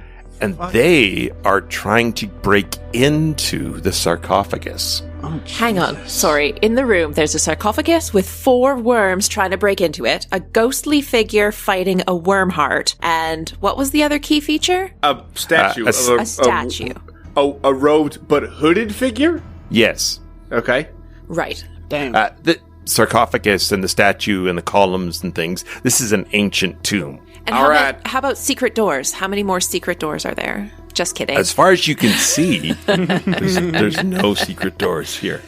And they are trying to break into the sarcophagus. Hang on. Sorry. In the room, there's a sarcophagus with 4 worms trying to break into it, a ghostly figure fighting a worm heart, and what was the other key feature? A statue. A statue. A robed but hooded figure? Yes. Okay. Right. Damn. The sarcophagus and the statue and the columns and things. This is an ancient tomb. And All right. how about secret doors? How many more secret doors are there? Just kidding. As far as you can see, there's no secret doors here.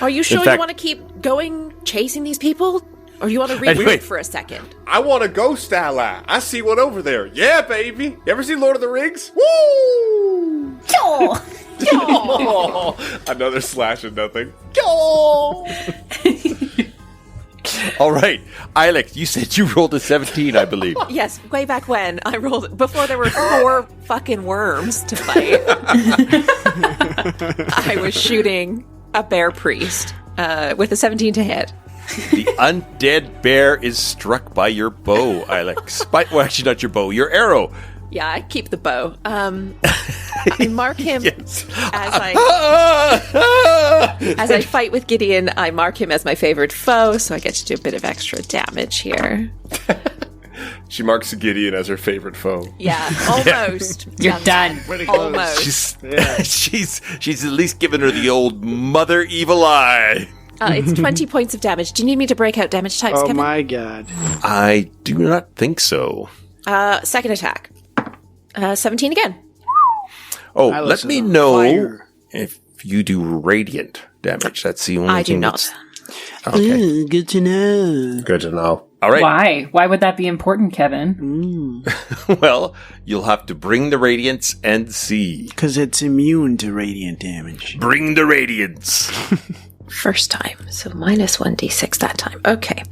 Are you sure in fact- you want to keep going chasing these people? Or you want to regroup Wait. for a second? I want a ghost ally. I see one over there. Yeah, baby. You ever see Lord of the Rings? Woo! Oh, another slash and nothing. All right. Ilex, you said you rolled a 17, I believe. Yes, way back when I rolled before there were 4 fucking worms to fight. I was shooting a bear priest with a 17 to hit. The undead bear is struck by your bow, Ilex. Well, actually, not your bow, your arrow. Yeah, I keep the bow. I mark him as I fight with Gideon. I mark him as my favorite foe, so I get to do a bit of extra damage here. She marks Gideon as her favorite foe. Yeah, almost. You're done. Almost. She's at least given her the old mother evil eye. It's 20 points of damage. Do you need me to break out damage types, Oh Kevin? my god. I do not think so. Second attack. 17 again. Oh, I let listen me on know fire. if you do radiant damage. That's the only I do thing not. that's... Okay. Good to know. Good to know. All right. Why? Why would that be important, Kevin? Well, you'll have to bring the radiance and see. Because it's immune to radiant damage. Bring the radiance. First time. So minus 1d6 that time. Okay.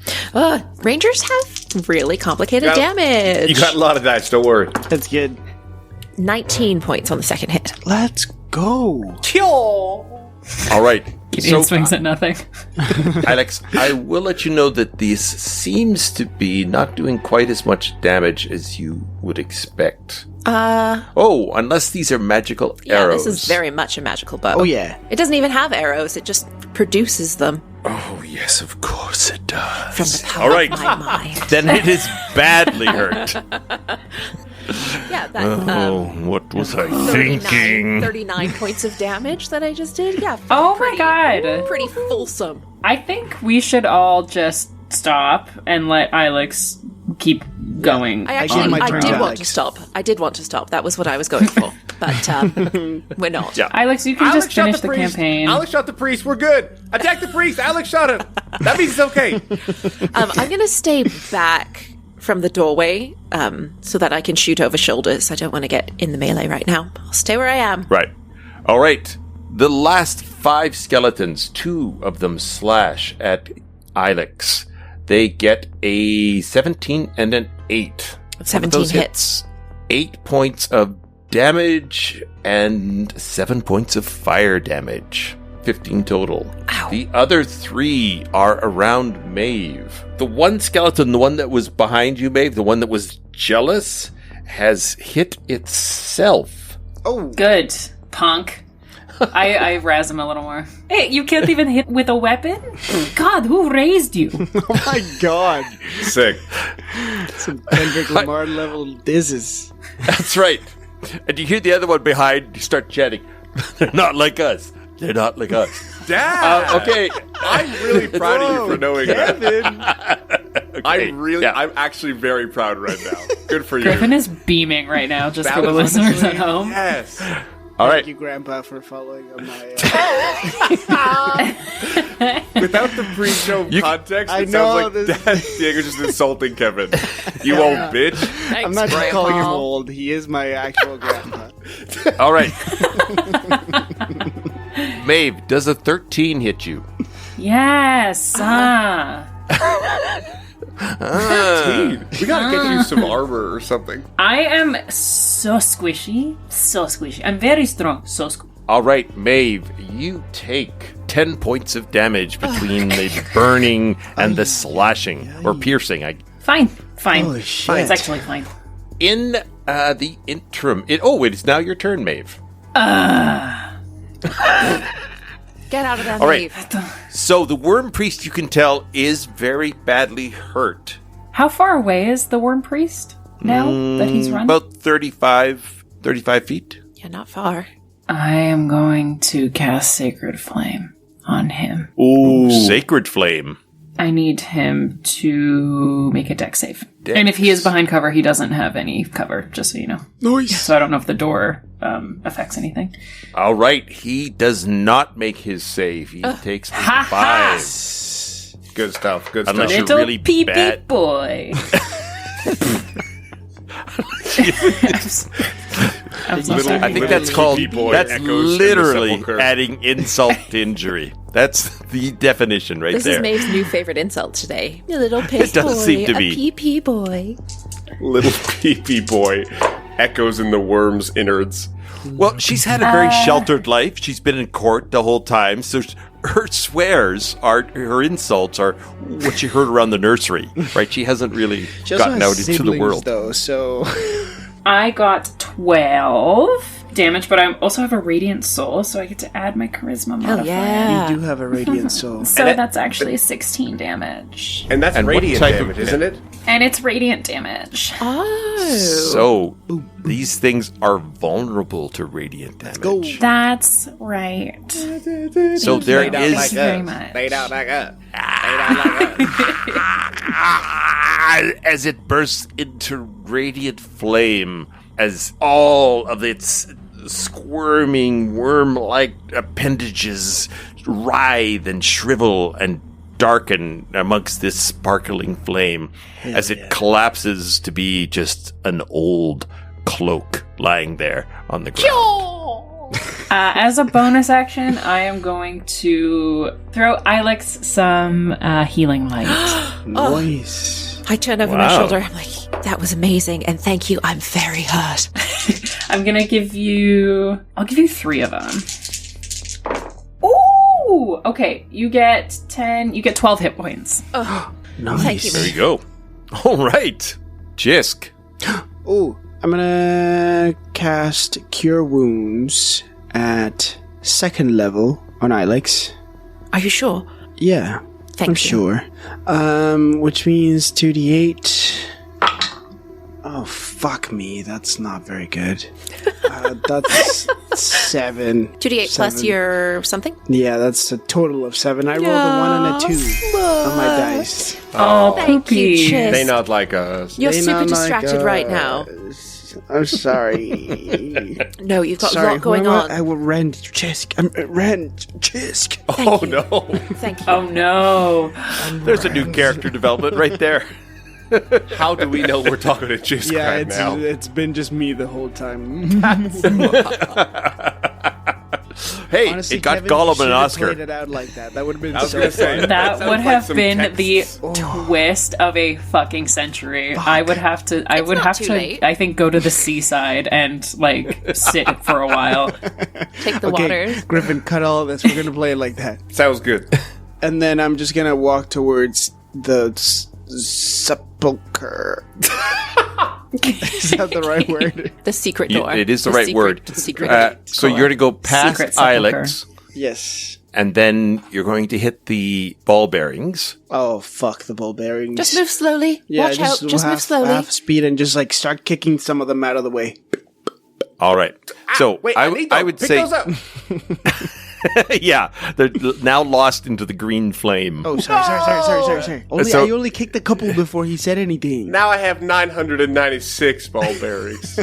Rangers have really complicated damage. You got a lot of dice, don't worry. That's good. 19 points on the second hit. Let's go. All right. Gideon swings at nothing. Ilex, I will let you know that this seems to be not doing quite as much damage as you would expect. Unless these are magical arrows. This is very much a magical bow. Oh, yeah. It doesn't even have arrows. It just produces them Oh, yes, of course it does. from the power All right. of my mind. Then it is badly hurt. Yeah, that What was I 39 points of damage that I just did. Yeah. Oh my god. Pretty fulsome. I think we should all just stop and let Ilex keep going. I gave my turn did to want Alex. to stop. I did want to stop. That was what I was going for. But we're not. Yeah. Ilex, you can just finish the campaign. Alex shot the priest. We're good. Attack the priest. Alex shot him. That means it's okay. I'm going to stay back from the doorway so that I can shoot over shoulders. I don't want to get in the melee right now. I'll stay where I am. Right. All right. The last 5 skeletons, 2 of them slash at Ilex. They get a 17 and an 8. 17 hits. 8 points of damage and 7 points of fire damage. 15 total. Ow. The other 3 are around Maeve. The one skeleton, the one that was behind you, Maeve, the one that was jealous, has hit itself. Oh, Good, punk. I razz him a little more. Hey, you can't even hit with a weapon? God, who raised you? oh my god. Sick. Some Kendrick Lamar level dizzes. That's right. And you hear the other one behind, you start chatting. They're not like us. They're not like us. Dad. Okay. I'm really proud of you for knowing that. Okay. I'm actually very proud right now. Good for you. Griffin is beaming right now, just for the That was listeners at home. Yes. All Thank right. you, Grandpa, for following on my... Without the pre-show context, I it know sounds like this- Dad Diego's just insulting Kevin. You old bitch. Thanks, I'm not just Grandpa. calling him old. He is my actual grandpa. All right. Maeve, does a 13 hit you? Yes. We gotta get you some armor or something. I am so squishy. So squishy. I'm very strong. So squishy. All right, Maeve, you take 10 points of damage between the burning and the slashing, or piercing. Fine. Fine. Holy It's shit. actually fine. In the interim... it is now your turn, Maeve. Get out of that, All right. Maeve. So the worm priest, you can tell, is very badly hurt. How far away is the worm priest now that he's running? About 35 feet. Yeah, not far. I am going to cast Sacred Flame on him. Ooh. Sacred Flame. I need him to make a dex save. Dex. And if he is behind cover, he doesn't have any cover, just so you know. Nice. So I don't know if the door affects anything. All right, he does not make his save. He takes the 5. Good stuff. Good Unless stuff. you're Little really pee-pee bad. boy. I'm so sorry. I think that's called, pee-pee boy that's echoes in the literally sepulchre. adding insult to injury. That's the definition right This there. is Maeve's new favorite insult today. A little piss It does boy. seem to a be. pee-pee boy. Little pee-pee boy echoes in the worm's innards. Well, she's had a very sheltered life. She's been in court the whole time, so her swears are, her insults are what she heard around the nursery, right? She hasn't really She also gotten has out into the siblings, world. though, so... I got 12 damage, but I also have a Radiant Soul, so I get to add my Charisma modifier. Hell yeah. You do have a radiant soul. So that's actually 16 damage. And that's And what radiant type of damage, isn't it? And it's radiant damage. Oh. So, these things are vulnerable to radiant damage. go. That's right. So there Thank is... you very much. They don't like us. As it bursts into radiant flame, as all of its squirming worm-like appendages writhe and shrivel and darken amongst this sparkling flame, as it collapses to be just an old cloak lying there on the ground. As a bonus action, I am going to throw Ilex some healing light. Nice. I turn over my shoulder. I'm like, that was amazing. And thank you. I'm very hurt. I'm gonna give you... I'll give you 3 of them. Ooh! Okay, you get 10... You get 12 hit points. Nice. Thank you. There you go. All right. Xisk. Oh, I'm gonna cast Cure Wounds at 2nd level on Ilex. Are you sure? Yeah, Thank I'm you. sure. Which means 2d8. Oh, fuck me. That's not very good. That's 7. 2d8 plus 7. your something? Yeah, that's a total of 7. I rolled a 1 and a 2 on my dice. Oh, Thank you, Pookie. Chis. They not like us. You're They super not like distracted right now. us. I'm sorry. No, you've got Sorry, a lot going whoever- on. I will rend Xisk. Rend Xisk. Oh no. Thank you. Oh no. There's a new character development right there. How do we know we're talking to Xisk Yeah, right now? it's been just me the whole time. Hey, Honestly, it got Kevin, Gollum you an should've Oscar. played it out like that. That would have been I was so gonna say, fun. That sounds would like have some been Texas. the twist of a fucking century. I would have to. I would not have too to. late. I think go to the seaside and like sit for a while. Take the Okay, waters. Griffin, cut all of this. We're gonna play it like that. Sounds good. And then I'm just gonna walk towards the sepulcher. Is that the right word? The secret door. It is the The right secret- word. Secret So you're going to go past Secret sepulcher. Ilex, Yes. and then you're going to hit the ball bearings. Oh, fuck the ball bearings. Just move slowly. Yeah, Watch out. Just half, move slowly. half speed and just like start kicking some of them out of the way. All right. So Wait, I Anito, would pick say, those up. yeah, they're now lost into the green flame. Oh, sorry. So- I only kicked a couple before he said anything. Now I have 996 ball bearings.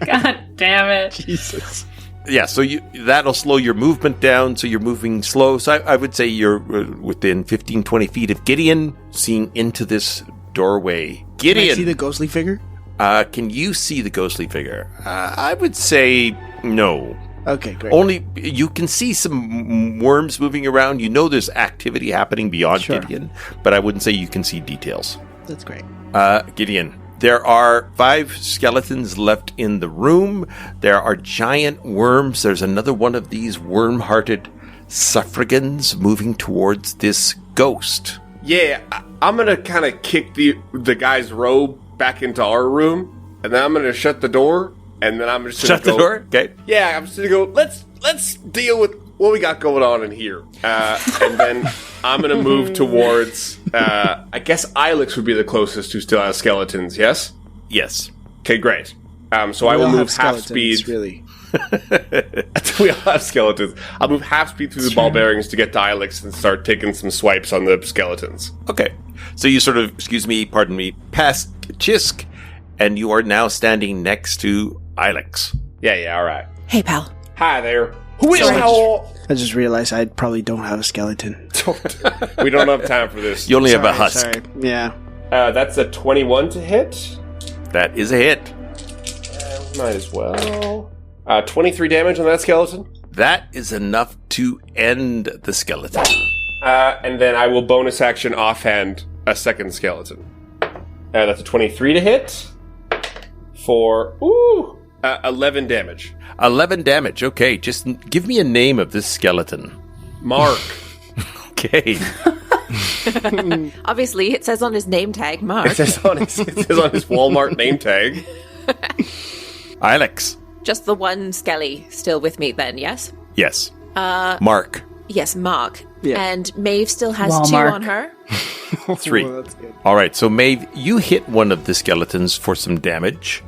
God damn it! Jesus. Yeah, so that'll slow your movement down, so you're moving slow. So I would say you're within 15, 20 feet of Gideon, seeing into this doorway. Can I Gideon, see the ghostly figure? can you see the ghostly figure? I would say no. Okay, great. Only you can see some worms moving around. You know there's activity happening beyond Sure. Gideon, but I wouldn't say you can see details. That's great. Gideon, there are 5 skeletons left in the room. There are giant worms. There's another one of these worm-hearted suffragans moving towards this ghost. Yeah, I'm gonna kind of kick the guy's robe back into our room, and then I'm gonna shut the door, and then I'm just gonna Shut the door? Okay. Yeah, I'm just gonna go. Let's deal with what we got going on in here, and then I'm gonna move towards. I guess Ilex would be the closest who still has skeletons. Yes. Yes. Okay, great. So I We will all move have half skeletons, speed. Really. We all have skeletons. I'll move half speed through the ball bearings to get to Ilex and start taking some swipes on the skeletons. Okay. So you sort of, pardon me, past Xisk, and you are now standing next to Ilex. Yeah, all right. Hey, pal. Hi there. Who is Sorry. how? I just realized I probably don't have a skeleton. We don't have time for this. You only have a husk. Sorry. Yeah. That's a 21 to hit. That is a hit. Might as well. 23 damage on that skeleton. That is enough to end the skeleton. And then I will bonus action offhand a second skeleton. That's a 23 to hit. For 11 damage. 11 damage. Okay, just give me a name of this skeleton. Mark. Okay. Obviously, it says on his name tag, Mark. It says on his Walmart name tag. Ilex. Just the one skelly still with me then, yes? Yes. Mark. Yes, Mark. Yeah. And Maeve still has Walmart. 2 on her. 3. Oh, that's good. All right, so Maeve, you hit one of the skeletons for some damage.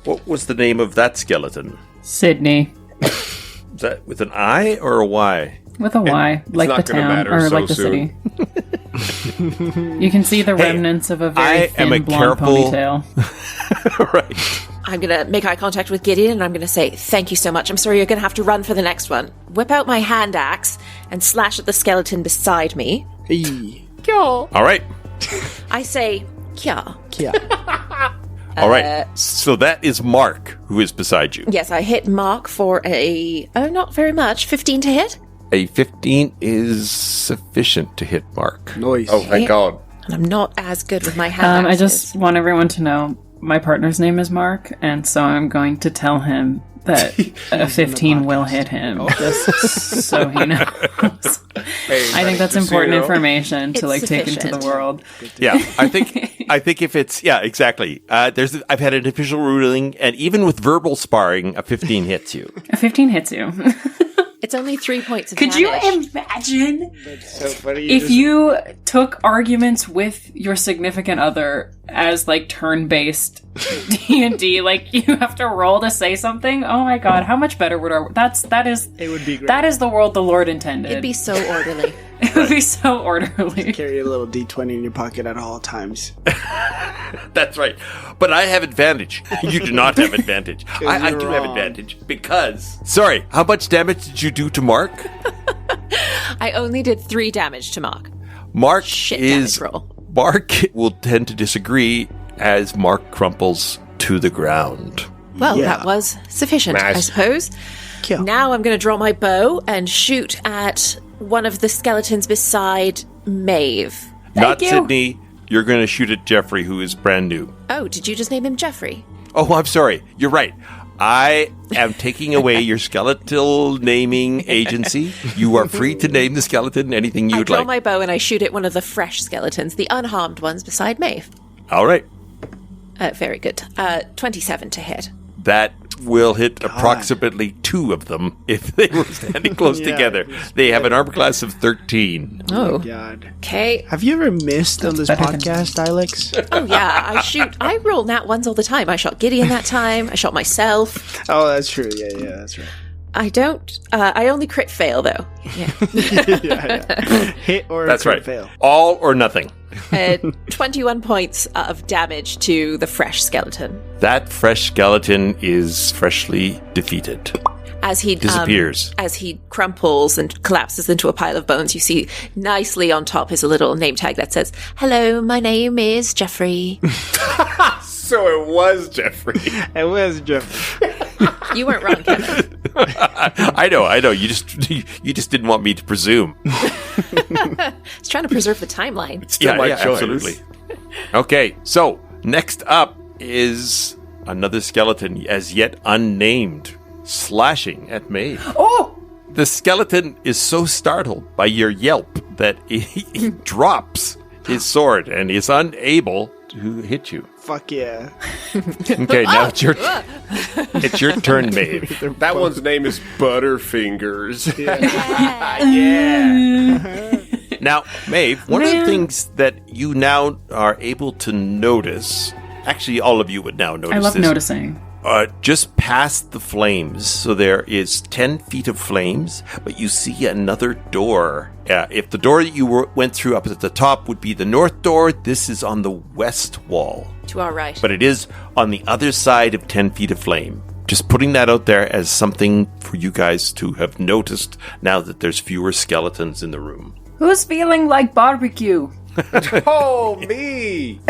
What was the name of that skeleton? Sydney. Is that with an I or a Y? With a Y, like not the gonna town, matter or so like the soon. city. You can see the remnants of a very am thin a blonde careful- ponytail. Right. I'm going to make eye contact with Gideon and I'm going to say, thank you so much. I'm sorry you're going to have to run for the next one. Whip out my hand axe and slash at the skeleton beside me. Hey. All right. I say, Kya. Yeah. All right. So that is Mark who is beside you. Yes, I hit Mark for not very much, 15 to hit. A 15 is sufficient to hit Mark. Nice. Oh, thank God. And I'm not as good with my hand I axes. just want everyone to know my partner's name is Mark, and so I'm going to tell him that a 15 will hit him, just so he knows. I think that's important information to It's take into sufficient. the world. Yeah, I think if it's exactly. I've had an official ruling, and even with verbal sparring, a 15 hits you. A 15 hits you. It's only 3 points of Could you damage. imagine So funny. if you took arguments with your significant other as like turn-based D&D, like you have to roll to say something? Oh my god, how much better would that is It would be great. that is the world the Lord intended. It'd be so orderly. It would be so orderly. Carry a little D20 in your pocket at all times. That's right. But I have advantage. You do not have advantage. I you're do have wrong. advantage because. Sorry, how much damage did you do to Mark? I only did 3 damage to Mark. Mark Shit is. damage roll. Mark will tend to disagree as Mark crumples to the ground. Well, Yeah. that was sufficient, I Nice. suppose. Kill. Now I'm going to draw my bow and shoot at one of the skeletons beside Maeve. Not you. Sydney. You're going to shoot at Jeffrey, who is brand new. Oh, did you just name him Jeffrey? Oh, I'm sorry. You're right. I am taking away your skeletal naming agency. You are free to name the skeleton anything I you'd draw like. my bow and I shoot at one of the fresh skeletons, the unharmed ones beside Maeve. All right. Very good. 27 to hit. That will hit approximately 2 of them if they were standing close Yeah. together. They have an armor class of 13. Oh, God. okay. Have you ever missed on this better than- podcast, Ilex? Oh, yeah, I roll nat ones all the time. I shot Gideon that time. I shot myself. Oh, that's true. Yeah, that's right. I don't. I only crit fail, though. Yeah. yeah. Hit or That's crit right. fail. All or nothing. 21 points of damage to the fresh skeleton. That fresh skeleton is freshly defeated. As he Disappears. as he crumples and collapses into a pile of bones, you see nicely on top is a little name tag that says, "Hello, my name is Jeffrey." So it was Jeffrey. It was Jeff. You weren't wrong, Kevin. I know. You just didn't want me to presume. He's trying to preserve the timeline. Still my choice. absolutely. Okay, so next up is another skeleton as yet unnamed, slashing at Maeve. Oh! The skeleton is so startled by your yelp that he drops his sword and is unable to hit you. Fuck yeah. Okay, now it's your turn, Maeve. That one's name is Butterfingers. Now, Maeve, one of the things that you now are able to notice, actually all of you would now notice I love this, noticing. just past the flames, so there is 10 feet of flames, but you see another door. If the door that you went through up at the top would be the north door, this is on the west wall. To our right. But it is on the other side of 10 feet of flame. Just putting that out there as something for you guys to have noticed now that there's fewer skeletons in the room. Who's feeling like barbecue? Oh, me!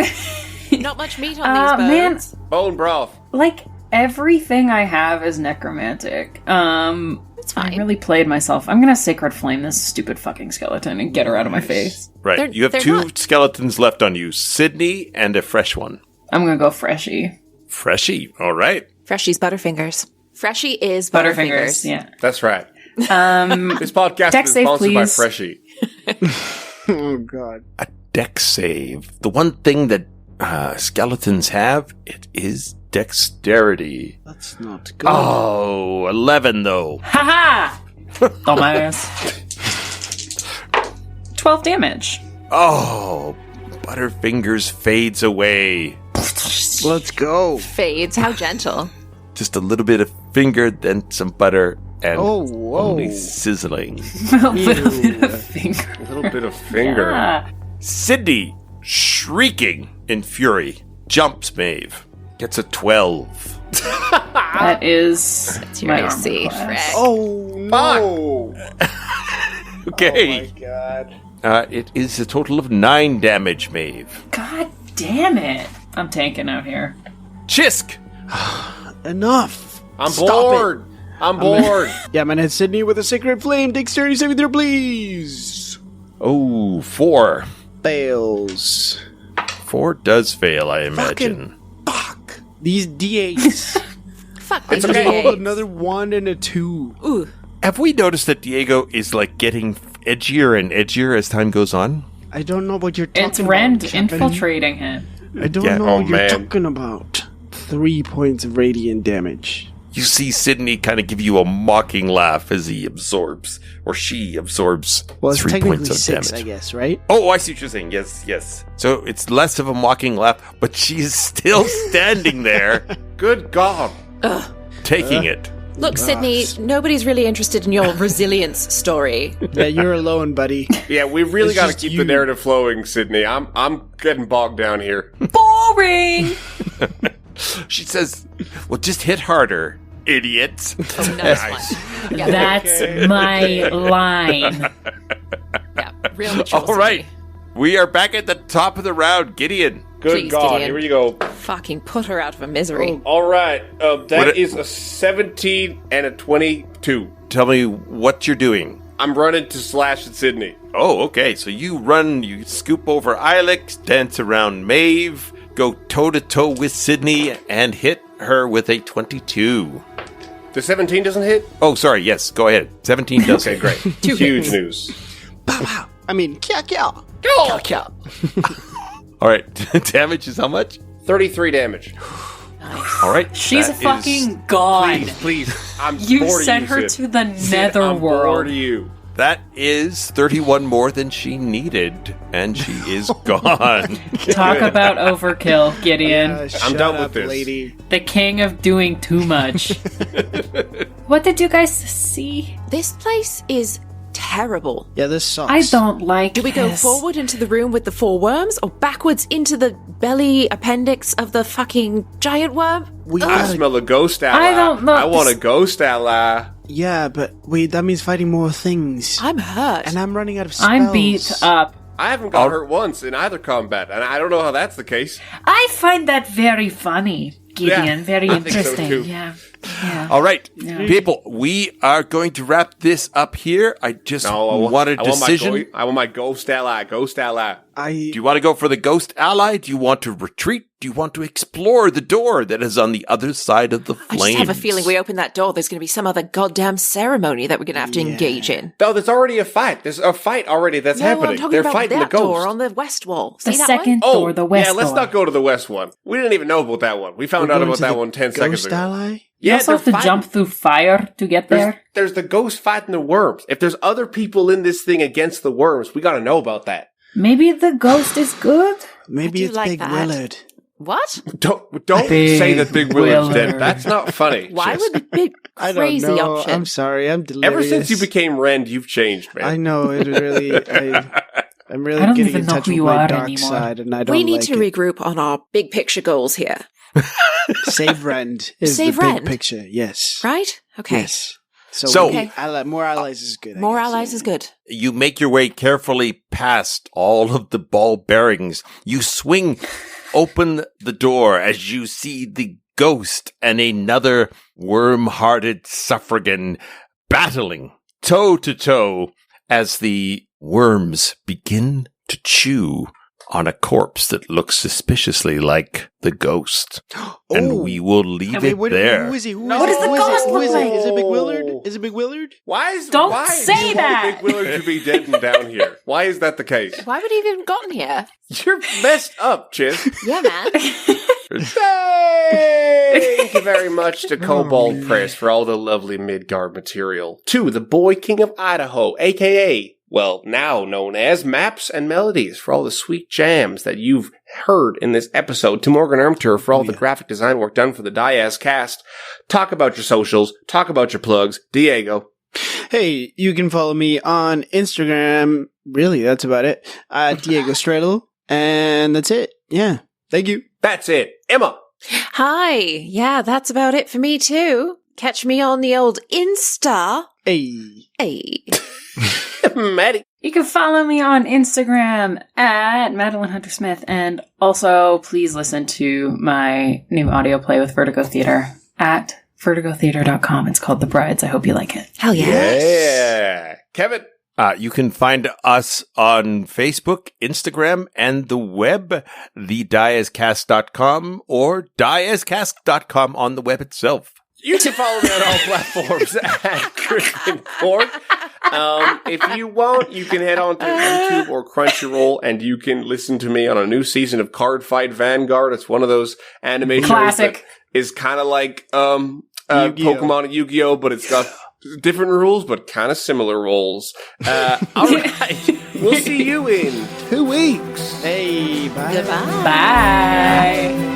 Not much meat on these Man, bones. Bone broth. like everything I have is necromantic. It's fine. I really played myself. I'm gonna sacred flame this stupid fucking skeleton and get her out of my face. Right. You have they're 2 not- skeletons left on you, Sydney and a fresh one. I'm gonna go freshy. Freshy. All right. Freshy's Butterfingers. Freshy is Butterfingers, Butterfingers. yeah. That's right. This podcast Dex is save, sponsored by please. Freshie. Oh, God. A dex save. The one thing that skeletons have, it is dexterity. That's not good. Oh, 11 though. Haha! Dumbass. 12 damage. Oh, Butterfingers fades away. Let's go. Fades. How gentle. Just a little bit of finger, then some butter, and whoa. only sizzling. A little bit of finger. A little bit of finger. Yeah. Sydney, shrieking in fury, jumps Maeve. Gets a 12. That is my armor safe, class. Fred. Oh, no. Okay. Oh, my God. It is a total of 9 damage, Maeve. God damn it. I'm tanking out here. Xisk! Enough. I'm Stop bored. I'm bored. Yeah, man, hit Sydney with a sacred flame. Dexterity saving throw, please. Oh, 4. Fails. 4 does fail, I imagine. Fuck. These D8s. Fuck. It's these okay. D8s. Rolled another 1 and a 2. Ooh. Have we noticed that Diego is like getting edgier and edgier as time goes on? I don't know what you're talking It's about. Rend Kevin. infiltrating him. I don't Yeah, know oh, what you're man. talking about. 3 points of radiant damage. You see Sydney kind of give you a mocking laugh as he absorbs, or she absorbs Well, it's 3 technically points of 6, damage. I guess, right? Oh, I see what you're saying. Yes, yes. So it's less of a mocking laugh, but she's still standing there, Good God. taking it. Look, Sydney, nobody's really interested in your resilience story. Yeah, you're alone, buddy. Yeah, we really It's got to just keep you. the narrative flowing, Sydney. I'm getting bogged down here. Boring! She says, well, just hit harder, idiots. Oh, nice one. Yeah, That's my line. yeah, real mature. All right. We are back at the top of the round. Gideon. Good Please, God, Gideon. here you go. Fucking put her out of her misery. All right, What that it- is a 17 and a 22. Tell me what you're doing. I'm running to slash at Sydney. Oh, okay. So you run, you scoop over Ilex, dance around Maeve, go toe-to-toe with Sydney, and hit her with a 22. The 17 doesn't hit? Oh, sorry. Yes, go ahead. 17 does Okay, hit. great. Huge news. I mean, kya kya. All right. Damage is how much? 33 damage. All right. She's a that is- fucking god. Please. I'm You bored of sent you, her Sid. to the Sid, I'm bored netherworld. of you. That is 31 more than she needed, and she is gone. Talk about overkill, Gideon. Shut done with up, this. lady. The king of doing too much. What did you guys see? This place is terrible. Yeah, this sucks. I don't like Do we go this. forward into the room with the 4 worms or backwards into the belly appendix of the fucking giant worm? We I gotta, smell a ghost ally. I don't know. I want a ghost ally. yeah, but wait, that means fighting more things. I'm hurt. And I'm running out of spells. I'm beat up. I haven't got hurt once in either combat, and I don't know how that's the case. I find that very funny, Gideon. Yeah, very I think so, interesting. too. Yeah. All right, people, we are going to wrap this up here. I just want a decision. I want my ghost ally. Ghost ally. Do you want to go for the ghost ally? Do you want to retreat? Do you want to explore the door that is on the other side of the I flames? just have a feeling we open that door, there's going to be some other goddamn ceremony that we're going to have to engage in. No, there's already a fight. There's a fight already that's No, happening. I'm talking They're about fighting that the ghost. door on the west wall. The See that second one? door, the west yeah, let's door. not go to the west one. We didn't even know about that one. We found We're out going about to that the one 10 seconds Ghost ago. ally? You also have to they're jump through fire to get there. There's the ghost fighting the worms. If there's other people in this thing against the worms, we gotta know about that. Maybe the ghost is good. Maybe do it's like Big that. Willard. What? Don't Big say that Big Willard's dead. Willard. That's not funny. Why Xisk. would the big I don't crazy know. option? I'm sorry. I'm delirious. Ever since you became Rend, you've changed, man. I know it really. I'm really I don't getting even in know touch who with you my are dark anymore. side, and I don't We need like to it. regroup on our big picture goals here, Save Rend is Save the big Rend? picture. Yes. right? Okay. Yes. So, So- we need more allies is good. I More guess. allies is good. You make your way carefully past all of the ball bearings. You swing open the door as you see the ghost and another worm-hearted suffragan battling toe to toe as the worms begin to chew on a corpse that looks suspiciously like the ghost. And Oh. we will leave Wait, it there. Who is he? Who No. is What it? does the Who is it? ghost Who is look it? Is it Big like? Willard? Is it Big Willard? Don't why say do you that! want Big Willard to be dead and down here? Why is that the case? Why would he have even gotten here? You're messed up, Xisk. Yeah, man. Thank you very much to Kobold Press for all the lovely Midgard material. To the Boy King of Idaho, a.k.a. well, now known as Maps and Melodies, for all the sweet jams that you've heard in this episode. To Morgan Ermter for all the graphic design work done for the Diaz cast. Talk about your socials. Talk about your plugs. Diego. Hey, you can follow me on Instagram. Really, that's about it. Diego Stredel. And that's it. Yeah. Thank you. That's it. Emma. Hi. Yeah, that's about it for me too. Catch me on the old Insta. Hey. Maddie. You can follow me on Instagram at Madeline Hunter Smith. And also, please listen to my new audio play with Vertigo Theater at vertigotheater.com. It's called The Brides. I hope you like it. Hell yes. Yeah. Kevin. You can find us on Facebook, Instagram, and the web, thediascast.com or diascast.com on the web itself. You can follow me on all platforms at Griffin Cork. If you want, you can head on to YouTube or Crunchyroll, and you can listen to me on a new season of Card Fight Vanguard. It's one of those anime shows that is kind of like Pokemon and Yu-Gi-Oh, but it's got different rules, but kind of similar rules. All right. We'll see you in 2 weeks. Hey, bye. Goodbye. Bye.